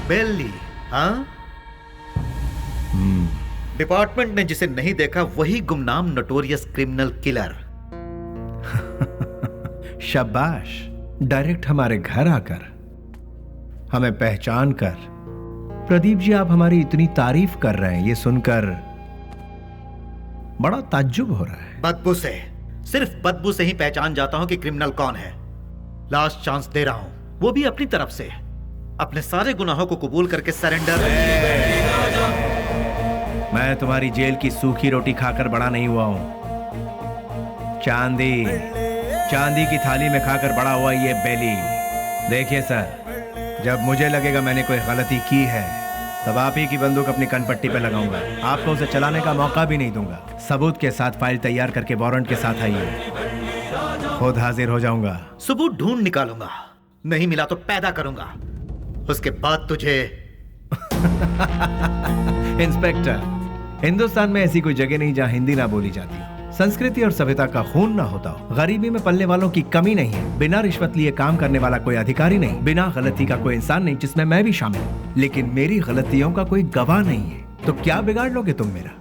बेली, हाँ? डिपार्टमेंट ने जिसे नहीं देखा वही गुमनाम नोटोरियस क्रिमिनल किलर। शाबाश, डायरेक्ट हमारे घर आकर हमें पहचान कर। प्रदीप जी, आप हमारी इतनी तारीफ कर रहे हैं, ये सुनकर बड़ा ताज्जुब हो रहा है। बदबू से, सिर्फ बदबू से ही पहचान जाता हूं कि क्रिमिनल कौन है। लास्ट चांस दे रहा हूं, वो भी अपनी तरफ से। अपने सारे गुनाहों को कबूल करके सरेंडर। मैं तुम्हारी जेल की सूखी रोटी खाकर बड़ा नहीं हुआ हूं। चांदी की थाली में खाकर बड़ा हुआ ये बेली। देखिए सर, जब मुझे लगेगा मैंने कोई गलती की है तब आप ही की बंदूक अपनी कनपट्टी पे लगाऊंगा। आपको उसे चलाने का मौका भी नहीं दूंगा। सबूत के साथ फाइल तैयार करके वारंट के साथ आइए, खुद हाजिर हो जाऊंगा। सबूत ढूंढ निकालूंगा, नहीं मिला तो पैदा करूंगा, उसके बाद तुझे। इंस्पेक्टर, हिंदुस्तान में ऐसी कोई जगह नहीं जहां हिंदी ना बोली जाती हो, संस्कृति और सभ्यता का खून ना होता हो, गरीबी में पलने वालों की कमी नहीं है, बिना रिश्वत लिए काम करने वाला कोई अधिकारी नहीं, बिना गलती का कोई इंसान नहीं, जिसमें मैं भी शामिल हूँ। लेकिन मेरी गलतियों का कोई गवाह नहीं है, तो क्या बिगाड़ लोगे तुम मेरा?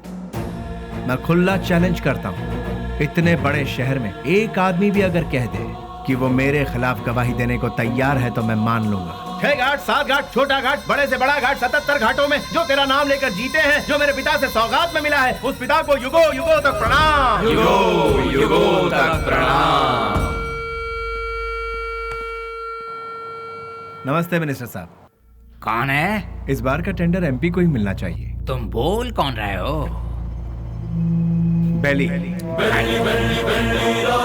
मैं खुला चैलेंज करता हूँ, इतने बड़े शहर में एक आदमी भी अगर कह दे कि वो मेरे खिलाफ गवाही देने को तैयार है तो मैं मान लूंगा। 6 घाट, 7 घाट, छोटा घाट, बड़े से बड़ा घाट, 77 घाटों में जो तेरा नाम लेकर जीते हैं, जो मेरे पिता से सौगात में मिला है, उस पिता को युगो युगो तक प्रणाम। युगो युगो तक प्रणाम। नमस्ते मिनिस्टर साहब। कौन है? इस बार का टेंडर एमपी को ही मिलना चाहिए। तुम बोल कौन रहे हो? बेली।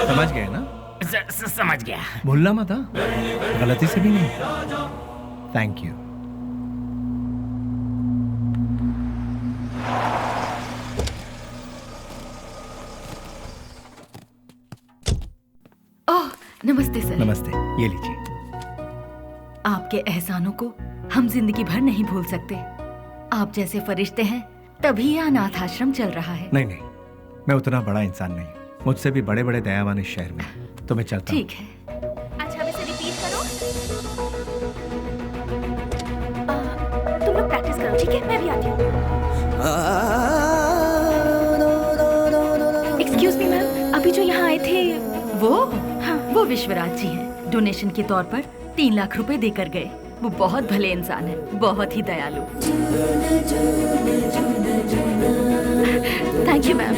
समझ गए ना? समझ गया। भूलना मत, गलती से भी नहीं। Thank you. ओह, नमस्ते सर। नमस्ते, ये लीजिए। आपके एहसानों को हम जिंदगी भर नहीं भूल सकते। आप जैसे फरिश्ते हैं तभी यह अनाथ आश्रम चल रहा है। नहीं, मैं उतना बड़ा इंसान नहीं, मुझसे भी बड़े बड़े दयावान इस शहर में। तो मैं चलता हूं। ठीक है। अच्छा, वैसे रिपीट करो। तुम लोग प्रैक्टिस करो, ठीक है? मैं भी आती हूँ। एक्सक्यूज मी मैम, अभी जो यहाँ आए थे वो? हाँ, वो विश्वराज जी हैं। डोनेशन के तौर पर 3 लाख रुपए देकर गए। वो बहुत भले इंसान है, बहुत ही दयालु। Thank you ma'am.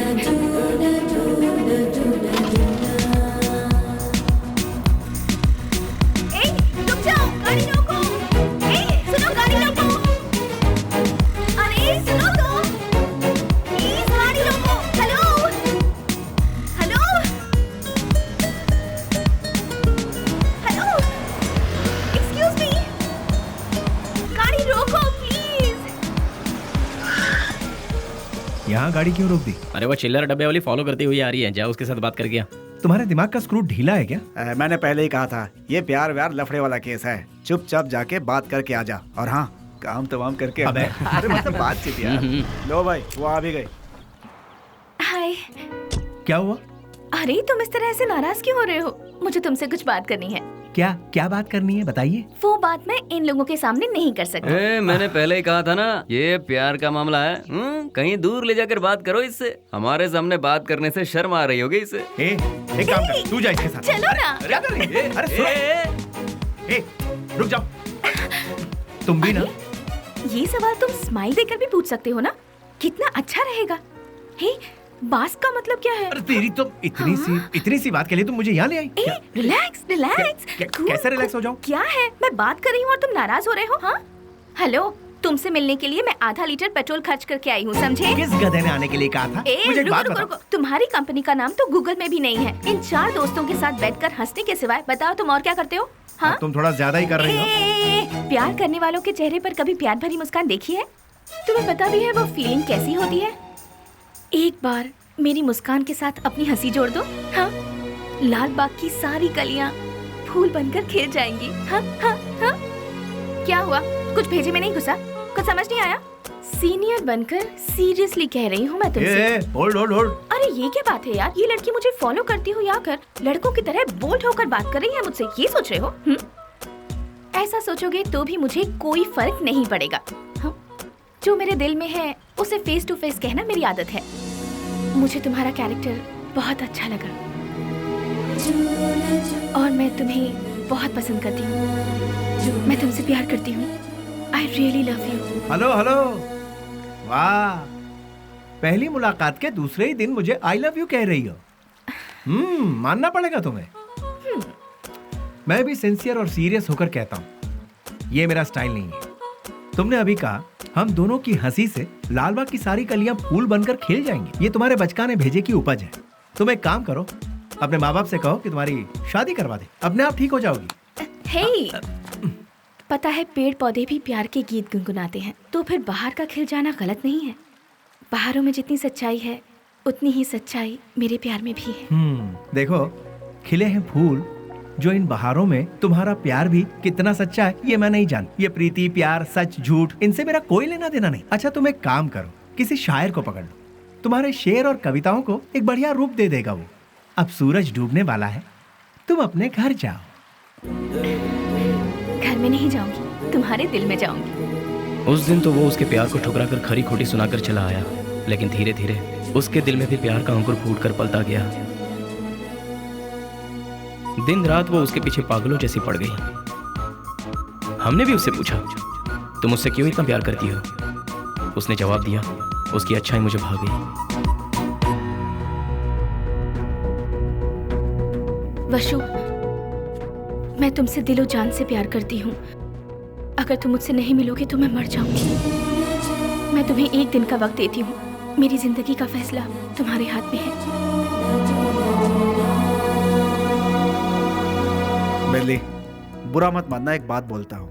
यहाँ गाड़ी क्यों रोक दी? अरे वो चिल्लर डब्बे वाली फॉलो करती हुई आ रही है, जाओ उसके साथ बात करके आ। तुम्हारे दिमाग का स्क्रू ढीला है क्या? मैंने पहले ही कहा था, ये प्यार व्यार लफड़े वाला केस है। चुपचाप जाके बात करके आ जा, और हाँ, काम तमाम करके। अबे अरे मतलब बातचीत यार। लो भाई, वो आ भी गई। हाय। क्या हुआ? अरे तुम इस तरह से नाराज क्यों हो रहे हो? मुझे तुमसे कुछ बात करनी है। क्या बात करनी है, बताइए। वो बात मैं इन लोगों के सामने नहीं कर सकती। मैंने पहले ही कहा था ना, ये प्यार का मामला है। कहीं दूर ले जाकर बात करो इससे। हमारे सामने बात करने से शर्म आ रही होगी इसे। एक काम कर, तू जा इसके साथ। चलो ना। क्या कर रही है? अरे रुक जाओ। तुम भी ना। ये सवाल तुम स्माइल देकर भी पूछ सकते हो ना, कितना अच्छा रहेगा। हे, बास का मतलब क्या है? अरे तेरी तो इतनी सी बात के लिए तुम मुझे यहाँ ले आई। रिलैक्स। कैसे रिलैक्स हो जाऊं? क्या है, मैं बात कर रही हूँ और तुम नाराज हो रहे हो? हाँ, हेलो, तुमसे मिलने के लिए मैं आधा लीटर पेट्रोल खर्च करके आई हूँ, समझे? किस गधे ने आने के लिए कहा था? मुझे एक बात बताओ। तुम्हारी कंपनी का नाम तो गूगल में भी नहीं है। इन 4 दोस्तों के साथ बैठकर हंसने के सिवाय बताओ तुम और क्या करते हो? हाँ, तुम थोड़ा ज्यादा ही कर रही हो। प्यार करने वालों के चेहरे पर कभी प्यार भरी मुस्कान देखी है? तुम्हें पता भी है वो फीलिंग कैसी होती है? एक बार मेरी मुस्कान के साथ अपनी हंसी जोड़ दो। हाँ, लाल बाग की सारी कलियां फूल बनकर खिल जाएंगी। हाँ हाँ हाँ। क्या हुआ, कुछ भेजे में नहीं घुसा? कुछ समझ नहीं आया? सीनियर बनकर सीरियसली कह रही हूँ मैं तुमसे। होल्ड। अरे ये क्या बात है यार, ये लड़की मुझे फॉलो करती हुई आकर लड़कों की तरह बोल्ड होकर बात कर रही है मुझसे, ये सोच रहे हो? ऐसा सोचोगे तो भी मुझे कोई फर्क नहीं पड़ेगा। हाँ? जो मेरे दिल में है उसे फेस टू फेस कहना मेरी आदत है। मुझे तुम्हारा कैरेक्टर बहुत अच्छा लगा और मैं तुम्हें बहुत पसंद करती हूँ। मैं तुमसे प्यार करती हूँ। I really love you. Hello hello, वाह, पहली मुलाकात के दूसरे ही दिन मुझे आई लव यू कह रही हो। मानना पड़ेगा तुम्हें। मैं भी सिंसियर और सीरियस होकर कहता हूँ, ये मेरा स्टाइल नहीं है। तुमने अभी कहा हम दोनों की हंसी से लालबाग की सारी कलियां फूल बनकर खिल जाएंगी। ये तुम्हारे बचकाने भेजे की उपज है। तुम एक काम करो, अपने माँ बाप से कहो कि तुम्हारी शादी करवा दे, अपने आप ठीक हो जाओगी। हे, पता है पेड़ पौधे भी प्यार के गीत गुनगुनाते हैं, तो फिर बाहर का खिल जाना गलत नहीं है। बाहरों में जितनी सच्चाई है उतनी ही सच्चाई मेरे प्यार में भी है। देखो, खिले हैं फूल, जो इन बहारों में तुम्हारा प्यार भी कितना सच्चा है ये मैं नहीं जान। ये प्रीति, प्यार, सच, झूठ, इनसे मेरा कोई लेना देना नहीं। अच्छा, तुम एक काम करो, किसी शायर को पकड़ लो, तुम्हारे शेर और कविताओं को एक बढ़िया रूप दे देगा वो। अब सूरज डूबने वाला है, तुम अपने घर जाओ। घर में नहीं जाऊंगी, तुम्हारे दिल में जाऊंगी। उस दिन तो वो उसके प्यार को ठुकरा कर खरी खोटी सुनाकर चला आया, लेकिन धीरे धीरे उसके दिल में भी प्यार का अंकुर फूट कर पलता गया। दिन रात वो उसके पीछे पागलों जैसी पड़ गई। हमने भी उससे पूछा, तुम मुझसे क्यों इतना प्यार करती हो? उसने जवाब दिया, उसकी अच्छाई मुझे भा गई। वशु, मैं तुमसे दिलो जान से प्यार करती हूँ। अगर तुम मुझसे नहीं मिलोगे तो मैं मर जाऊंगी। मैं तुम्हें एक दिन का वक्त देती हूँ। मेरी जिंदगी का फैसला तुम्हारे हाथ में है। बेली, बुरा मत मानना, एक बात बोलता हूँ,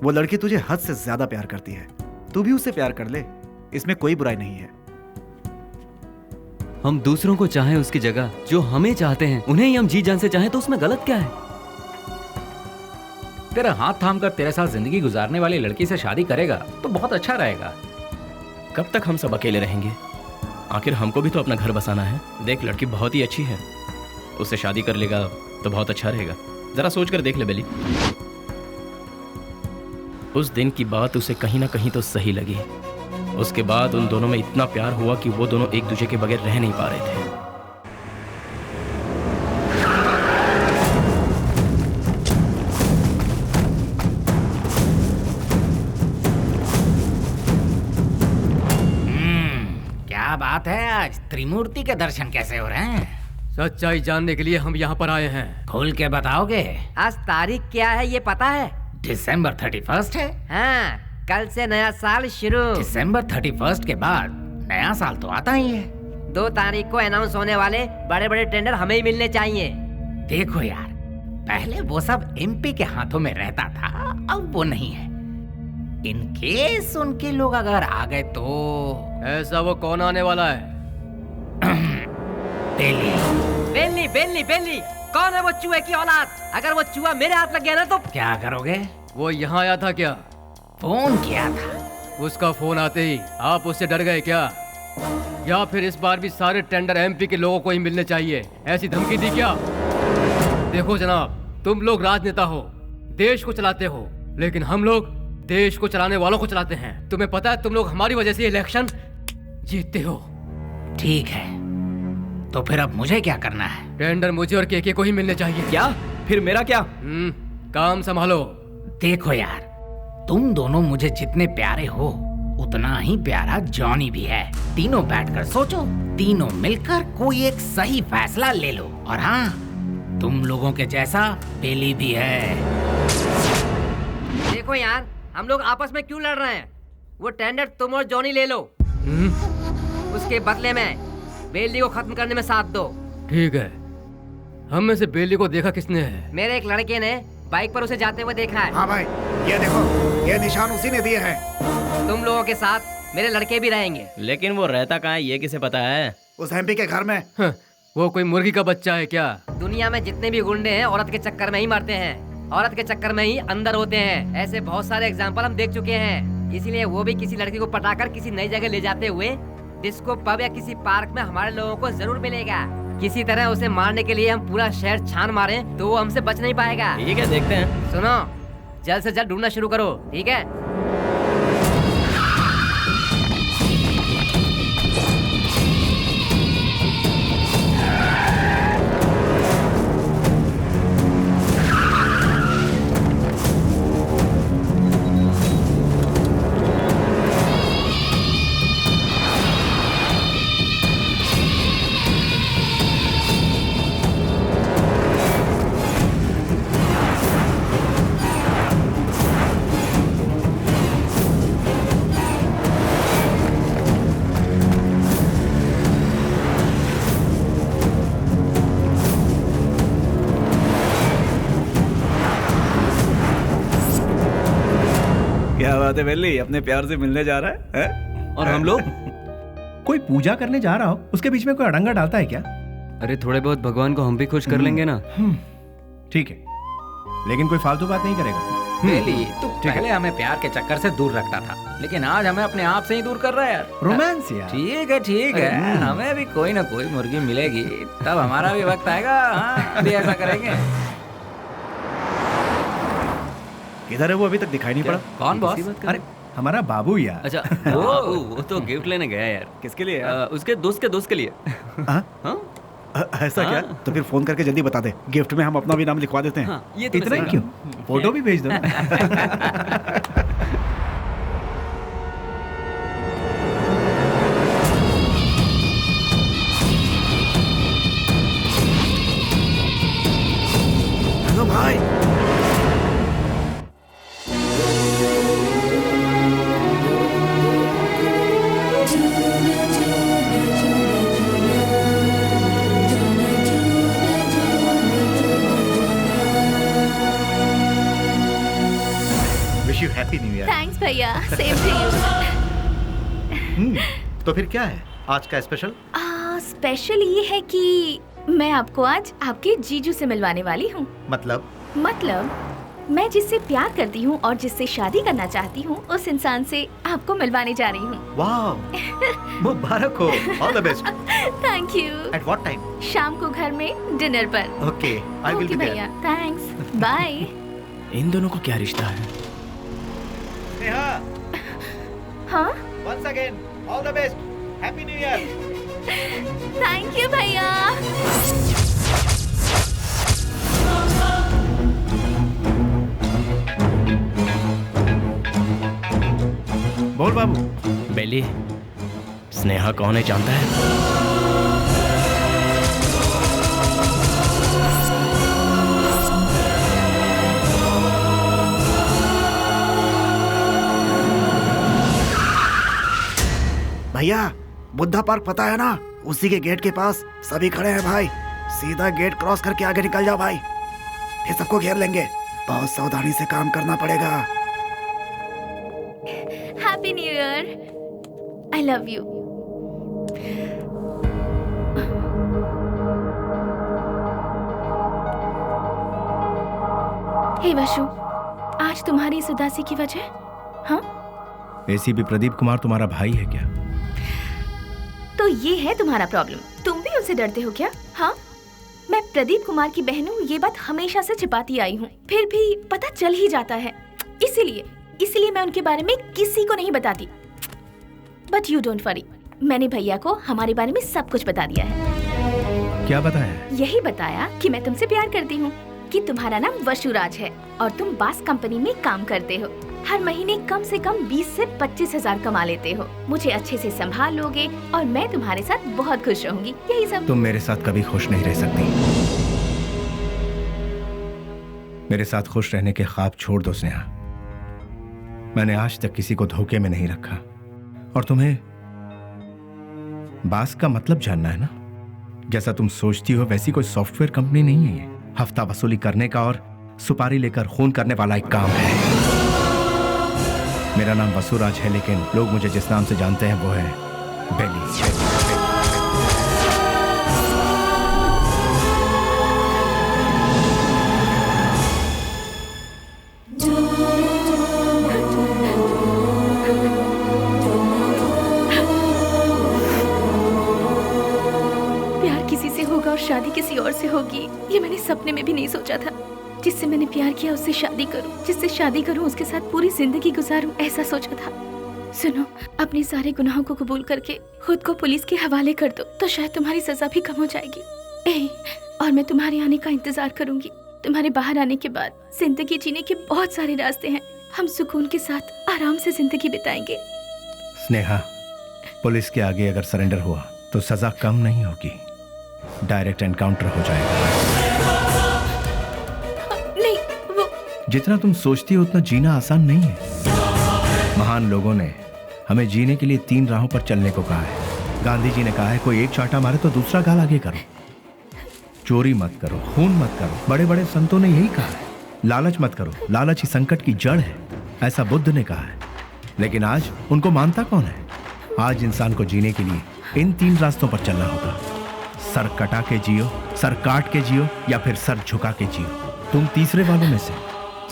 वो लड़की तुझे हद से ज्यादा प्यार करती है। तू भी उससे प्यार कर ले, इसमें कोई बुराई नहीं है। हम दूसरों को चाहें उसकी जगह जो हमें चाहते हैं उन्हें ही हम जी जान से चाहें तो उसमें गलत क्या है? तेरा हाथ थाम कर तेरे साथ जिंदगी गुजारने वाली लड़की से शादी करेगा तो बहुत अच्छा रहेगा। कब तक हम सब अकेले रहेंगे? आखिर हमको भी तो अपना घर बसाना है। देख, लड़की बहुत ही अच्छी है, उससे शादी कर लेगा तो बहुत अच्छा रहेगा। जरा सोच कर देख ले बेली। उस दिन की बात उसे कहीं ना कहीं तो सही लगी। उसके बाद उन दोनों में इतना प्यार हुआ कि वो दोनों एक दूसरे के बगैर रह नहीं पा रहे थे। क्या बात है, आज त्रिमूर्ति के दर्शन कैसे हो रहे हैं? सच्चाई जानने के लिए हम यहाँ पर आए हैं। खोल के बताओगे? आज तारीख क्या है ये पता है? दिसंबर 31 है। हाँ, कल से नया साल शुरू। दिसंबर 31 के बाद नया साल तो आता ही है। 2 तारीख को अनाउंस होने वाले बड़े बड़े टेंडर हमें ही मिलने चाहिए। देखो यार, पहले वो सब एमपी के हाथों में रहता था, अब वो नहीं है। इन केस उनके लोग अगर आ गए तो। ऐसा वो कौन आने वाला है? बेली। बेली बेली बेली, कौन है वो चूहे की औलाद? अगर वो चूहा मेरे हाथ लग गया ना तो क्या करोगे? वो यहाँ आया था क्या? फोन किया था। उसका फोन आते ही आप उससे डर गए क्या? या फिर इस बार भी सारे टेंडर एमपी के लोगों को ही मिलने चाहिए, ऐसी धमकी दी क्या? देखो जनाब, तुम लोग राजनेता हो, देश को चलाते हो, लेकिन हम लोग देश को चलाने वालों को चलाते हैं। तुम्हें पता है तुम लोग हमारी वजह से इलेक्शन जीतते हो। ठीक है, तो फिर अब मुझे क्या करना है? टेंडर मुझे और केके को ही मिलने चाहिए। क्या? फिर मेरा क्या? काम संभालो। देखो यार, तुम दोनों मुझे जितने प्यारे हो उतना ही प्यारा जॉनी भी है। तीनों बैठकर सोचो, तीनों मिलकर कोई एक सही फैसला ले लो। और हाँ, तुम लोगों के जैसा बेली भी है। देखो यार, हम लोग आपस में क्यों लड़ रहे हैं? वो टेंडर तुम और जॉनी ले लो। उसके बदले में बेली को खत्म करने में साथ दो। ठीक है। हम में से बेली को देखा किसने है? मेरे एक लड़के ने बाइक पर उसे जाते हुए देखा है। हाँ भाई, ये देखो, ये निशान उसी ने दिए हैं। तुम लोगों के साथ मेरे लड़के भी रहेंगे। लेकिन वो रहता कहाँ है ये किसे पता है? उस एमपी के घर में। वो कोई मुर्गी का बच्चा है क्या? दुनिया में जितने भी गुंडे हैं औरत के चक्कर में ही मरते हैं, औरत के चक्कर में ही अंदर होते हैं। ऐसे बहुत सारे एग्जाम्पल हम देख चुके हैं। इसीलिए वो भी किसी लड़की को पटाकर किसी नई जगह ले जाते हुए डिस्को पब या किसी पार्क में हमारे लोगों को जरूर मिलेगा। किसी तरह उसे मारने के लिए हम पूरा शहर छान मारें तो वो हमसे बच नहीं पाएगा। ठीक है, देखते हैं। सुनो, जल्द से जल्द ढूंढना शुरू करो, ठीक है? क्या बात है बेली, अपने प्यार से मिलने जा रहा है? और हम लोग कोई पूजा करने जा रहा हो, उसके बीच में कोई अड़ंगा डालता है क्या? अरे थोड़े बहुत भगवान को हम भी खुश कर लेंगे ना। ठीक है, लेकिन कोई फालतू बात नहीं करेगा। बेली, तू पहले हमें प्यार के चक्कर से दूर रखता था, लेकिन आज हमें अपने आप से ही दूर कर रहा है यार। रोमांस यार। ठीक है, हमें भी कोई ना कोई मुर्गी मिलेगी, तब हमारा भी वक्त आएगा। हाँ, अभी ऐसा करेंगे। किधर है वो? अभी तक दिखाई नहीं पड़ा। कौन बॉस? अरे हमारा बाबू यार। अच्छा वो तो गिफ्ट लेने गया यार। किसके लिए? उसके दोस्त के लिए। ऐसा क्या? तो फिर फोन करके जल्दी बता दे, गिफ्ट में हम अपना भी नाम लिखवा देते हैं। ये तो इतना क्यों? फोटो भी भेज दो। हेलो भाई। Wish you happy new year. Thanks भैया, सेम टू यू। तो फिर क्या है आज का स्पेशल? स्पेशल ये है कि मैं आपको आज आपके जीजू से मिलवाने वाली हूँ। मतलब मैं जिससे प्यार करती हूँ और जिससे शादी करना चाहती हूँ, उस इंसान से आपको मिलवाने जा रही हूँ। वाह, मुबारक हो। All the best. Thank you. At what time? शाम को घर में डिनर पर। Okay, I will be there. भैया, थैंक्स, बाय। इन दोनों को क्या रिश्ता है? नेहा, हाँ? Once again all the best, happy new year. Thank you भैया। बोल बाबू। बेली, स्नेहा कौन है जानता है? भैया, बुद्धा पार्क पता है ना? उसी के गेट के पास सभी खड़े हैं भाई। सीधा गेट क्रॉस करके आगे निकल जाओ भाई, फिर सबको घेर लेंगे। बहुत सावधानी से काम करना पड़ेगा। Happy new year. I love you. Hey Vashu, आज तुम्हारी इस उदासी की वजह? हाँ? एसीपी प्रदीप कुमार तुम्हारा भाई है क्या? तो ये है तुम्हारा प्रॉब्लम, तुम भी उनसे डरते हो क्या? हाँ, मैं प्रदीप कुमार की बहन हूँ, ये बात हमेशा से छिपाती आई हूँ, फिर भी पता चल ही जाता है। इसीलिए मैं उनके बारे में किसी को नहीं बताती। बट यू डोंट वरी, मैंने भैया को हमारे बारे में सब कुछ बता दिया है। क्या बताया? यही बताया कि मैं तुमसे प्यार करती हूँ, कि तुम्हारा नाम वशुराज है और तुम बास कंपनी में काम करते हो। हर महीने कम से कम 20 से 25 हजार कमा लेते हो। मुझे अच्छे से संभाल लोगे और मैं तुम्हारे साथ बहुत खुश रहूंगी। यही सब। तुम मेरे साथ कभी खुश नहीं रह सकती। मेरे साथ खुश रहने के ख्वाब छोड़ दो स्नेहा। मैंने आज तक किसी को धोखे में नहीं रखा। और तुम्हें बास का मतलब जानना है ना? जैसा तुम सोचती हो वैसी कोई सॉफ्टवेयर कंपनी नहीं है ये। हफ्ता वसूली करने का और सुपारी लेकर खून करने वाला एक काम है। मेरा नाम वसुराज है, लेकिन लोग मुझे जिस नाम से जानते हैं वो है बेली। प्यार किसी से होगा और शादी किसी और से होगी, ये मैंने सपने में भी नहीं सोचा था। जिससे मैंने प्यार किया उससे शादी करूं, जिससे शादी करूं उसके साथ पूरी जिंदगी गुजारूं, ऐसा सोचा था। सुनो, अपने सारे गुनाहों को कबूल करके खुद को पुलिस के हवाले कर दो तो शायद तुम्हारी सजा भी कम हो जाएगी। और मैं तुम्हारे आने का इंतजार करूंगी। तुम्हारे बाहर आने के बाद जिंदगी जीने के बहुत सारे रास्ते हैं। हम सुकून के साथ आराम से जिंदगी बिताएंगे। स्नेहा, पुलिस के आगे अगर सरेंडर हुआ तो सजा कम नहीं होगी, डायरेक्ट एनकाउंटर हो जाएगा। नहीं, वो जितना तुम सोचती हो उतना जीना आसान नहीं है। महान लोगों ने हमें जीने के लिए 3 राहों पर चलने को कहा है। गांधी जी ने कहा है, कोई एक चांटा मारे तो दूसरा गाल आगे करो, चोरी मत करो, खून मत करो। बड़े बड़े संतों ने यही कहा है। लालच मत करो, लालच ही संकट की जड़ है, ऐसा बुद्ध ने कहा है। लेकिन आज उनको मानता कौन है? आज इंसान को जीने के लिए इन 3 रास्तों पर चलना होगा। सर कटा के जियो, सर काट के जियो, या फिर सर झुका के जियो। तुम तीसरे वालों में से,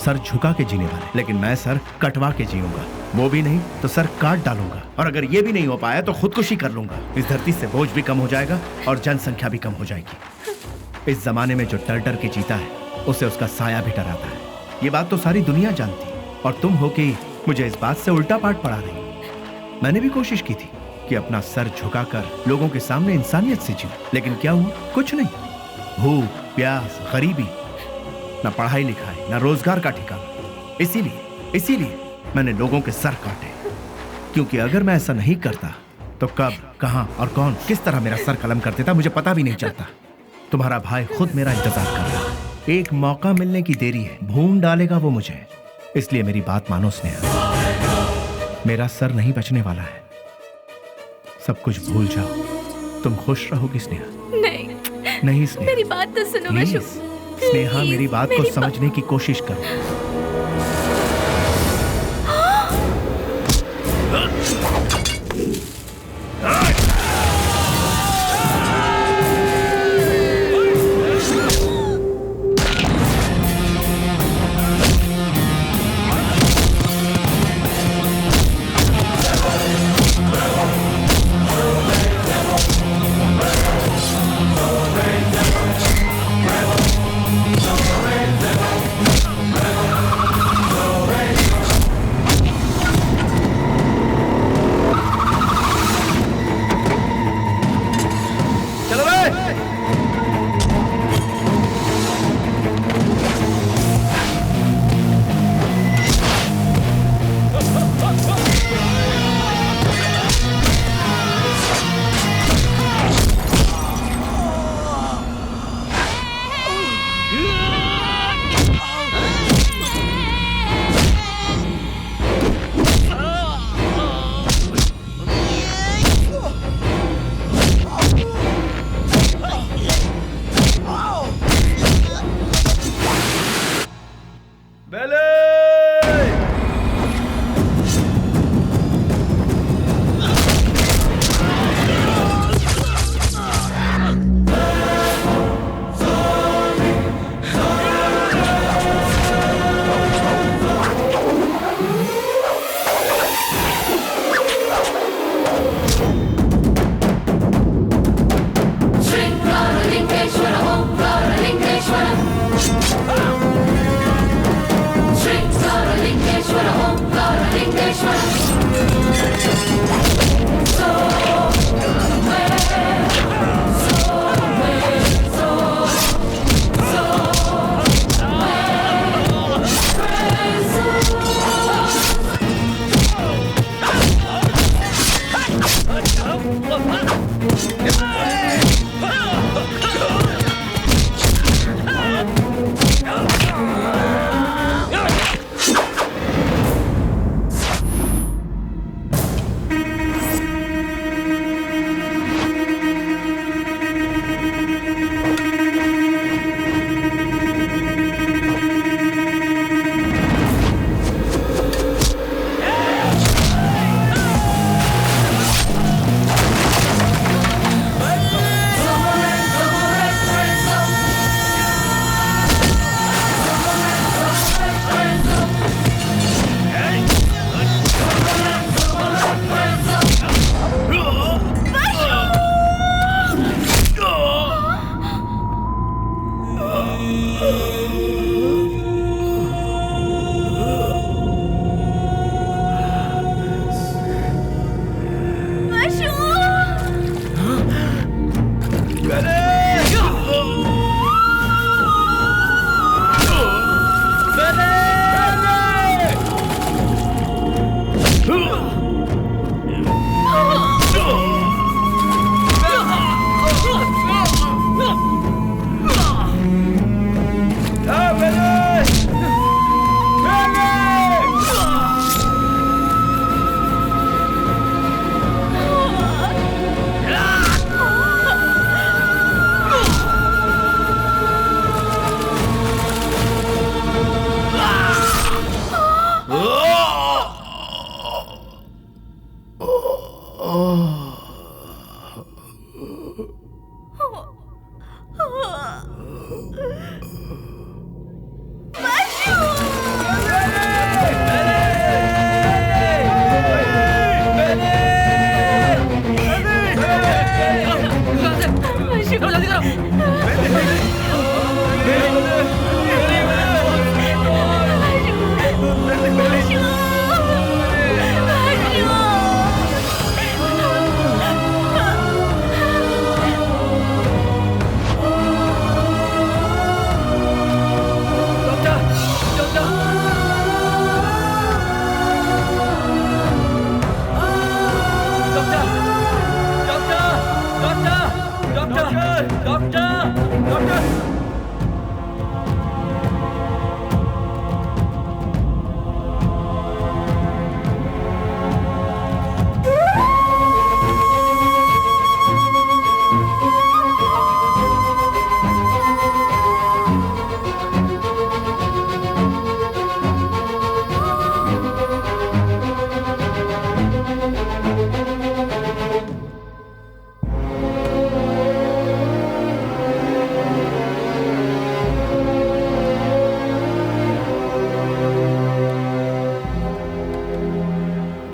सर झुका के जीने वाले। लेकिन मैं सर कटवा के जीऊंगा, वो भी नहीं तो सर काट डालूंगा। और अगर ये भी नहीं हो पाया तो खुदकुशी कर लूंगा। इस धरती से बोझ भी कम हो जाएगा और जनसंख्या भी कम हो जाएगी। इस जमाने में जो डर डर के जीता है उसे उसका साया भी डराता है। ये बात तो सारी दुनिया जानती है, और तुम हो कि मुझे इस बात से उल्टा पाठ पढ़ा रही। मैंने भी कोशिश की थी कि अपना सर झुकाकर लोगों के सामने इंसानियत से जीऊं, लेकिन क्या हुआ? कुछ नहीं। भूख, प्यास, गरीबी, न पढ़ाई लिखाई, न रोजगार का ठिकाना। इसीलिए मैंने लोगों के सर काटे, क्योंकि अगर मैं ऐसा नहीं करता तो कब, कहां और कौन किस तरह मेरा सर कलम कर देता मुझे पता भी नहीं चलता। तुम्हारा भाई खुद मेरा इंतजार कर रहा है। एक मौका मिलने की देरी है, भून डालेगा वो मुझे। इसलिए मेरी बात मानो स्नेहा, मेरा सर नहीं बचने वाला है। सब कुछ भूल जाओ, तुम खुश रहोगी स्नेहा। नहीं स्नेहा, मेरी बात तो सुनो। प्लीज स्नेहा, मेरी बात को समझने की कोशिश करो।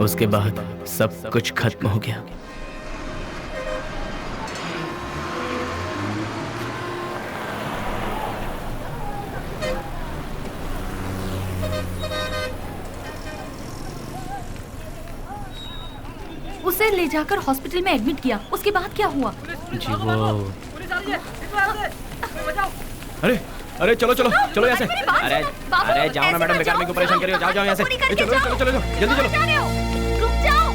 उसके बाद सब कुछ खत्म हो गया। उसे ले जाकर हॉस्पिटल में एडमिट किया, उसके बाद क्या हुआ? जी वो अरे अरे चलो चलो चलो यहाँ से। अरे अरे जाओ ना मैडम, बेकार मेरे को परेशान करियो। जाओ जाओ यहाँ से। चलो चलो चलो जल्दी चलो। रुक जाओ।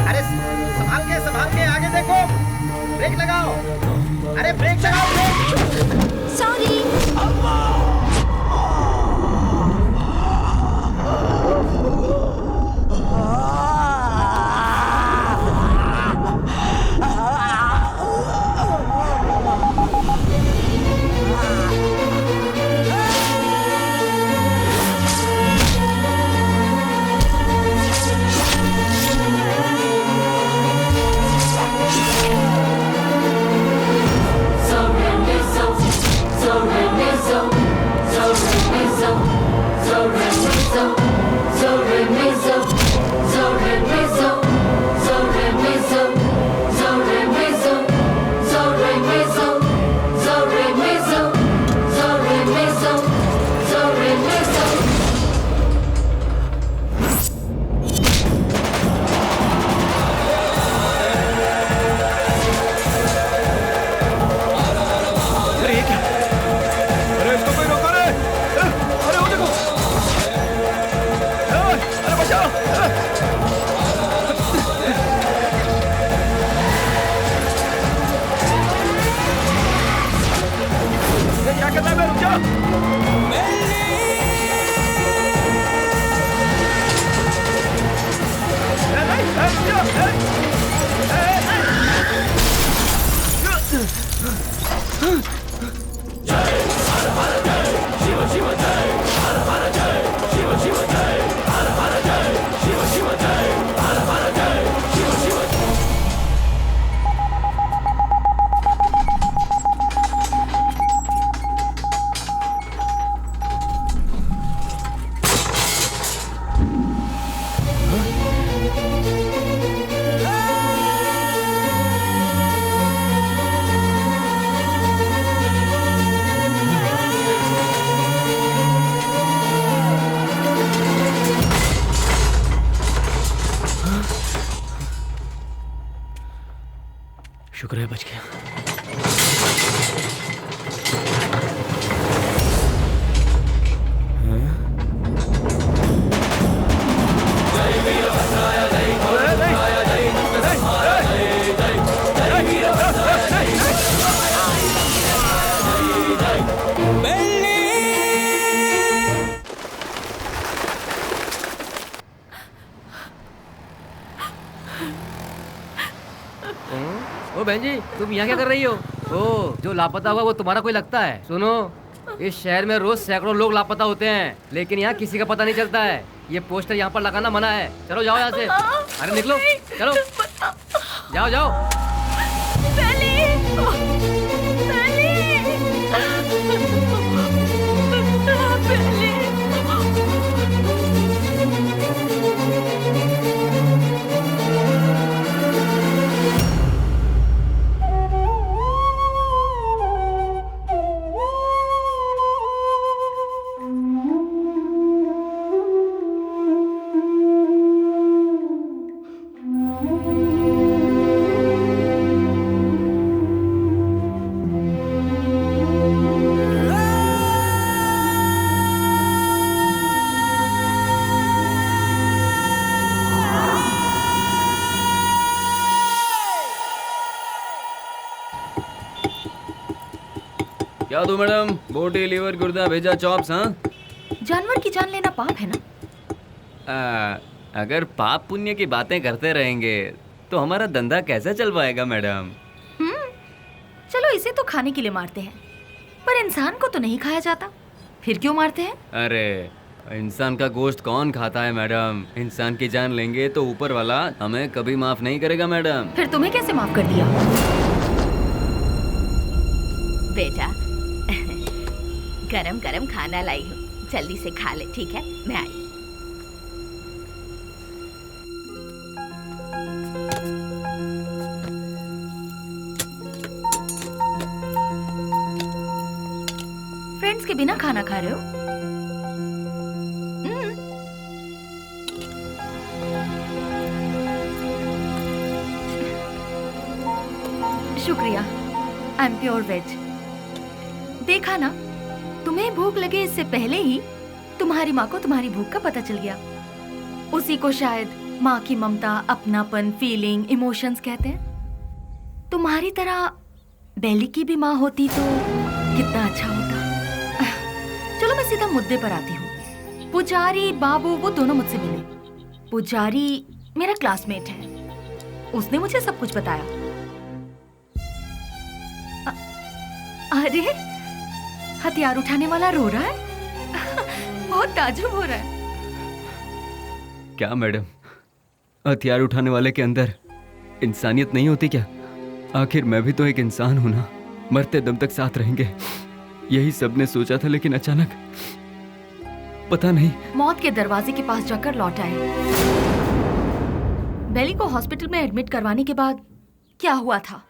अरे संभाल के आगे देखो, ब्रेक लगाओ। अरे ब्रेक लगाओ, ब्रेक। सॉरी। शुक्र है बच गया। ओ बहन जी, तुम यहाँ क्या कर रही हो? ओ, जो लापता हुआ वो तुम्हारा कोई लगता है? सुनो, इस शहर में रोज सैकड़ों लोग लापता होते हैं, लेकिन यहाँ किसी का पता नहीं चलता है। ये पोस्टर यहाँ पर लगाना मना है। चलो जाओ यहाँ से। अरे निकलो, चलो जाओ जाओ। क्या दो मैडम? बोटी, लीवर, गुर्दा, भेजा, चॉप्स। हाँ, जानवर की जान लेना पाप है ना? अगर पाप पुण्य की बातें करते रहेंगे तो हमारा धंधा कैसे चल पाएगा मैडम? चलो इसे तो खाने के लिए मारते हैं, पर इंसान को तो नहीं खाया जाता, फिर क्यों मारते हैं? अरे इंसान का गोश्त कौन खाता है मैडम? इंसान की जान लेंगे तो ऊपर वाला हमें कभी माफ नहीं करेगा मैडम। फिर तुम्हें कैसे माफ कर दिया? बेटा गरम गरम खाना लाई हूँ, जल्दी से खा ले, ठीक है? मैं आई। फ्रेंड्स के बिना खाना खा रहे हो? शुक्रिया, आई एम प्योर वेज। देखा ना, तुम्हें भूख लगे इससे पहले ही तुम्हारी माँ को तुम्हारी भूख का पता चल गया। उसी को शायद माँ की ममता, अपनापन, फीलिंग, इमोशंस कहते हैं। तुम्हारी तरह बेली की भी माँ होती तो कितना अच्छा होता। चलो मैं सीधा मुद्दे पर आती हूँ। पुजारी बाबू वो दोनों मुझसे मिले। पुजारी मेरा क्लासमेट है, उसने मुझे सब कुछ बताया। अरे हथियार उठाने वाला रो रहा है। बहुत ताज्जुब हो रहा है। क्या मैडम, हथियार उठाने वाले के अंदर इंसानियत नहीं होती क्या? आखिर मैं भी तो एक इंसान हूं ना, मरते दम तक साथ रहेंगे, यही सबने सोचा था। लेकिन अचानक पता नहीं, मौत के दरवाजे के पास जाकर लौट आए। बेली को हॉस्पिटल में एडमिट करवाने के बाद क्या हुआ था?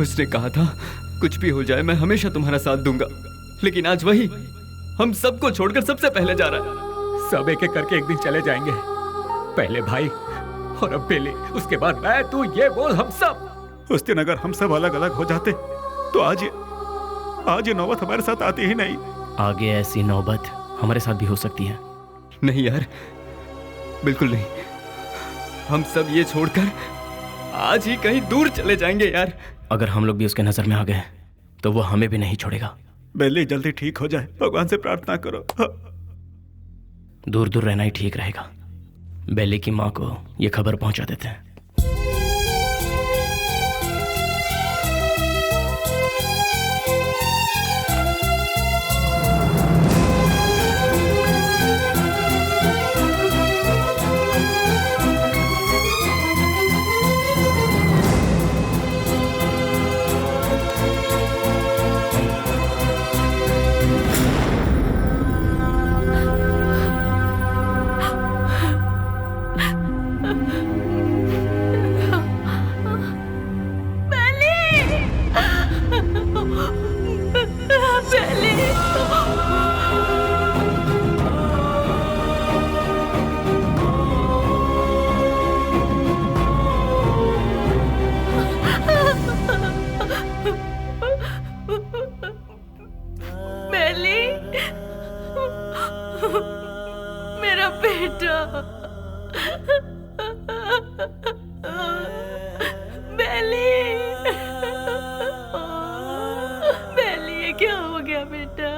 उसने कहा था कुछ भी हो जाए मैं हमेशा तुम्हारा साथ दूंगा, लेकिन आज वही हम सबको छोड़कर सबसे पहले जा रहा है। सब एक एक करके एक दिन चले जाएंगे। पहले भाई और अब बेली, उसके बाद मैं, तू, ये वो, हम सब। उस दिन अगर हम सब अलग अलग हो जाते तो आज ये नौबत हमारे साथ आती ही नहीं। आगे ऐसी नौबत हमारे साथ भी हो सकती है। नहीं यार, बिल्कुल नहीं। हम सब ये छोड़कर आज ही कहीं दूर चले जाएंगे यार। अगर हम लोग भी उसके नजर में आ गए तो वो हमें भी नहीं छोड़ेगा। बेली जल्दी ठीक हो जाए, भगवान से प्रार्थना करो। दूर दूर रहना ही ठीक रहेगा। बेली की माँ को ये खबर पहुंचा देते हैं। मेरा बेटा, बेली, बेली, ये क्या हो गया बेटा?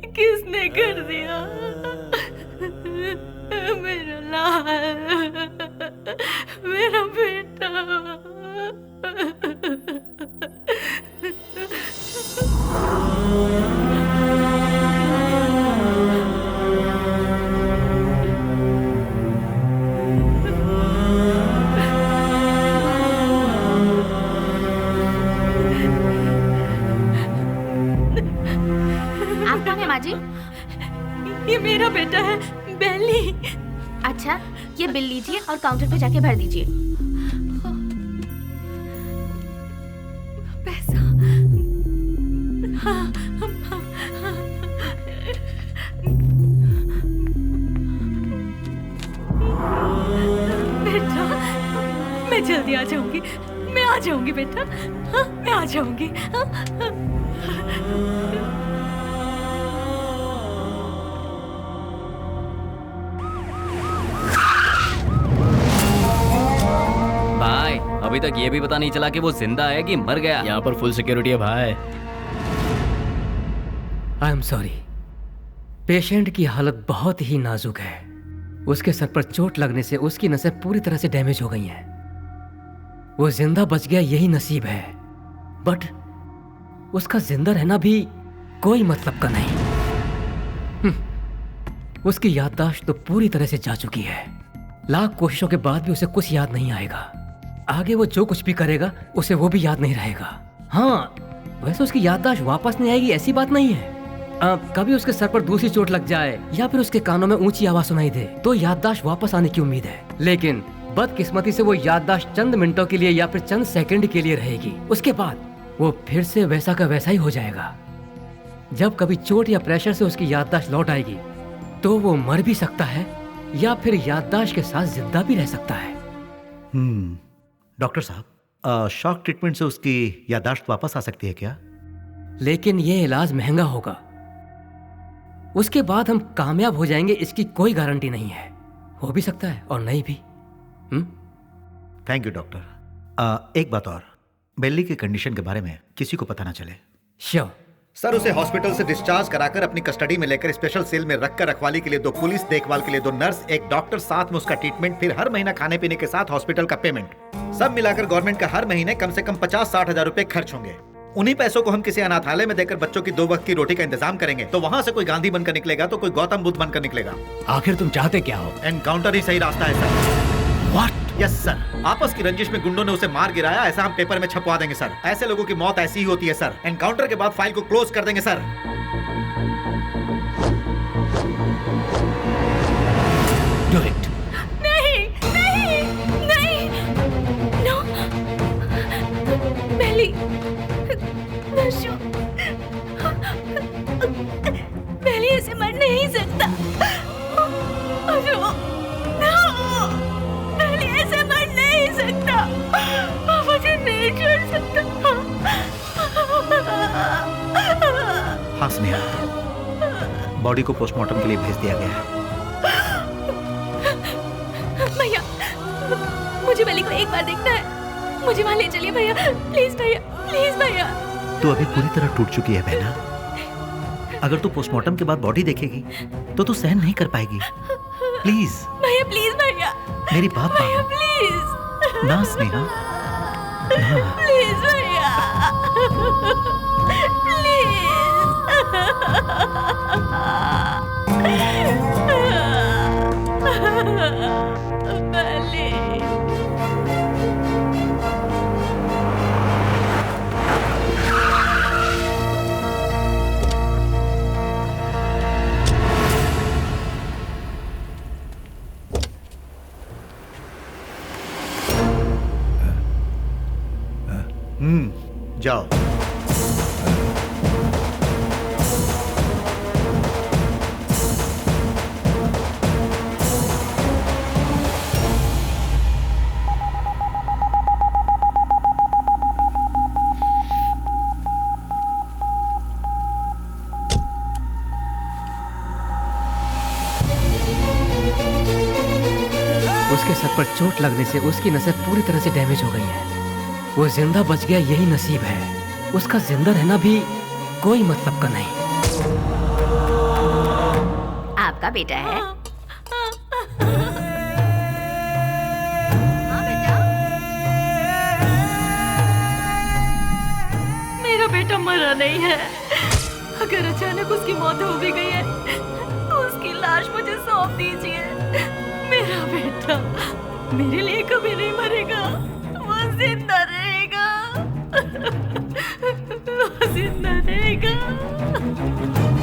किसने कर दिया? मेरा लाल, मेरा बेटा। आप कौन है माँ जी? ये मेरा बेटा है, बेली। अच्छा, ये बिल लीजिए और काउंटर पे जाके भर दीजिए। पैसा? बेटा, मैं जल्दी आ जाऊंगी। मैं आ जाऊंगी बेटा। हाँ, मैं आ जाऊंगी। भाई अभी तक ये भी पता नहीं चला कि वो जिंदा है कि मर गया। यहाँ पर फुल सिक्योरिटी है भाई। आई एम सॉरी, पेशेंट की हालत बहुत ही नाजुक है। उसके सर पर चोट लगने से उसकी नसें पूरी तरह से डैमेज हो गई हैं। वो जिंदा बच गया यही नसीब है, बट उसका जिंदा रहना भी कोई मतलब का नहीं। उसकी याददाश्त तो पूरी तरह से जा चुकी है। लाख कोशिशों के बाद भी उसे कुछ याद नहीं आएगा। आगे वो जो कुछ भी करेगा उसे वो भी याद नहीं रहेगा। हाँ, वैसे उसकी याददाश्त वापस नहीं आएगी ऐसी बात नहीं है। कभी उसके सर पर दूसरी चोट लग जाए या फिर उसके कानों में ऊंची आवाज सुनाई दे तो याददाश्त वापस आने की उम्मीद है, लेकिन बदकिस्मती से वो याददाश्त चंद मिनटों के लिए या फिर चंद सेकंड के लिए रहेगी। उसके बाद वो फिर से वैसा का वैसा ही हो जाएगा। जब कभी चोट या प्रेशर से उसकी याददाश्त लौट आएगी तो वो मर भी सकता है या फिर याददाश्त के साथ जिंदा भी रह सकता है। डॉक्टर साहब, शॉक ट्रीटमेंट से उसकी याददाश्त वापस आ सकती है क्या? लेकिन ये इलाज महंगा होगा। उसके बाद हम कामयाब हो जाएंगे इसकी कोई गारंटी नहीं है। हो भी सकता है और नहीं भी। Thank you doctor. एक बात और, बेली की कंडीशन के बारे में किसी को पता ना चले। श्योर सर, उसे हॉस्पिटल से डिस्चार्ज कराकर अपनी कस्टडी में लेकर स्पेशल सेल में रखकर रखवाली के लिए 2 पुलिस, देखभाल के लिए 2 नर्स, एक डॉक्टर, साथ में उसका ट्रीटमेंट, फिर हर महीना खाने पीने के साथ हॉस्पिटल का पेमेंट, सब मिलाकर गवर्नमेंट का हर महीने कम से कम 50-60 हजार रुपए खर्च होंगे। उन्हीं पैसों को हम किसी अनाथालय में देकर बच्चों की 2 वक्त की रोटी का इंतजाम करेंगे तो वहाँ से कोई गांधी बनकर निकलेगा तो कोई गौतम बुद्ध बनकर निकलेगा। आखिर तुम चाहते क्या हो? एनकाउंटर ही सही रास्ता है सर। What? यस सर, आपस की रंजिश में गुंडों ने उसे मार गिराया, ऐसा हम पेपर में छपवा देंगे सर। ऐसे लोगों की मौत ऐसी ही होती है सर। एनकाउंटर के बाद फाइल को क्लोज कर देंगे सर। Do it. नहीं नहीं नहीं, नो बेली, नशो, बेली ऐसे मर नहीं सकता। नो, बेली ऐसे मर नहीं सकता। मुझे नहीं छोड़ सकता। हाँ स्नेहा, बॉडी को पोस्टमार्टम के लिए भेज दिया गया है। भैया, मुझे बेली को एक बार देखना है। मुझे वहाँ ले चलिए भैया, प्लीज भैया, प्लीज भैया। तू अभी पूरी तरह टूट चुकी है बहना। अगर तू पोस्टमार्टम के बाद बॉडी देखेगी तो तू सहन नहीं कर पाएगी। प्लीज भैया, प्लीज भैया, मेरी बात भैया, मानो प्लीज ना स्नेहा, प्लीज भैया, जाओ। उसके सर पर चोट लगने से उसकी नसें पूरी तरह से डैमेज हो गई हैं। वो जिंदा बच गया यही नसीब है। उसका जिंदा रहना भी कोई मतलब का नहीं। आपका बेटा है? हाँ बेटा, मेरा बेटा मरा नहीं है। अगर अचानक उसकी मौत हो भी गई है तो उसकी लाश मुझे सौंप दीजिए। मेरा बेटा मेरे लिए कभी नहीं मरेगा, वो जिंदा रहेगा, वो जिंदा रहेगा।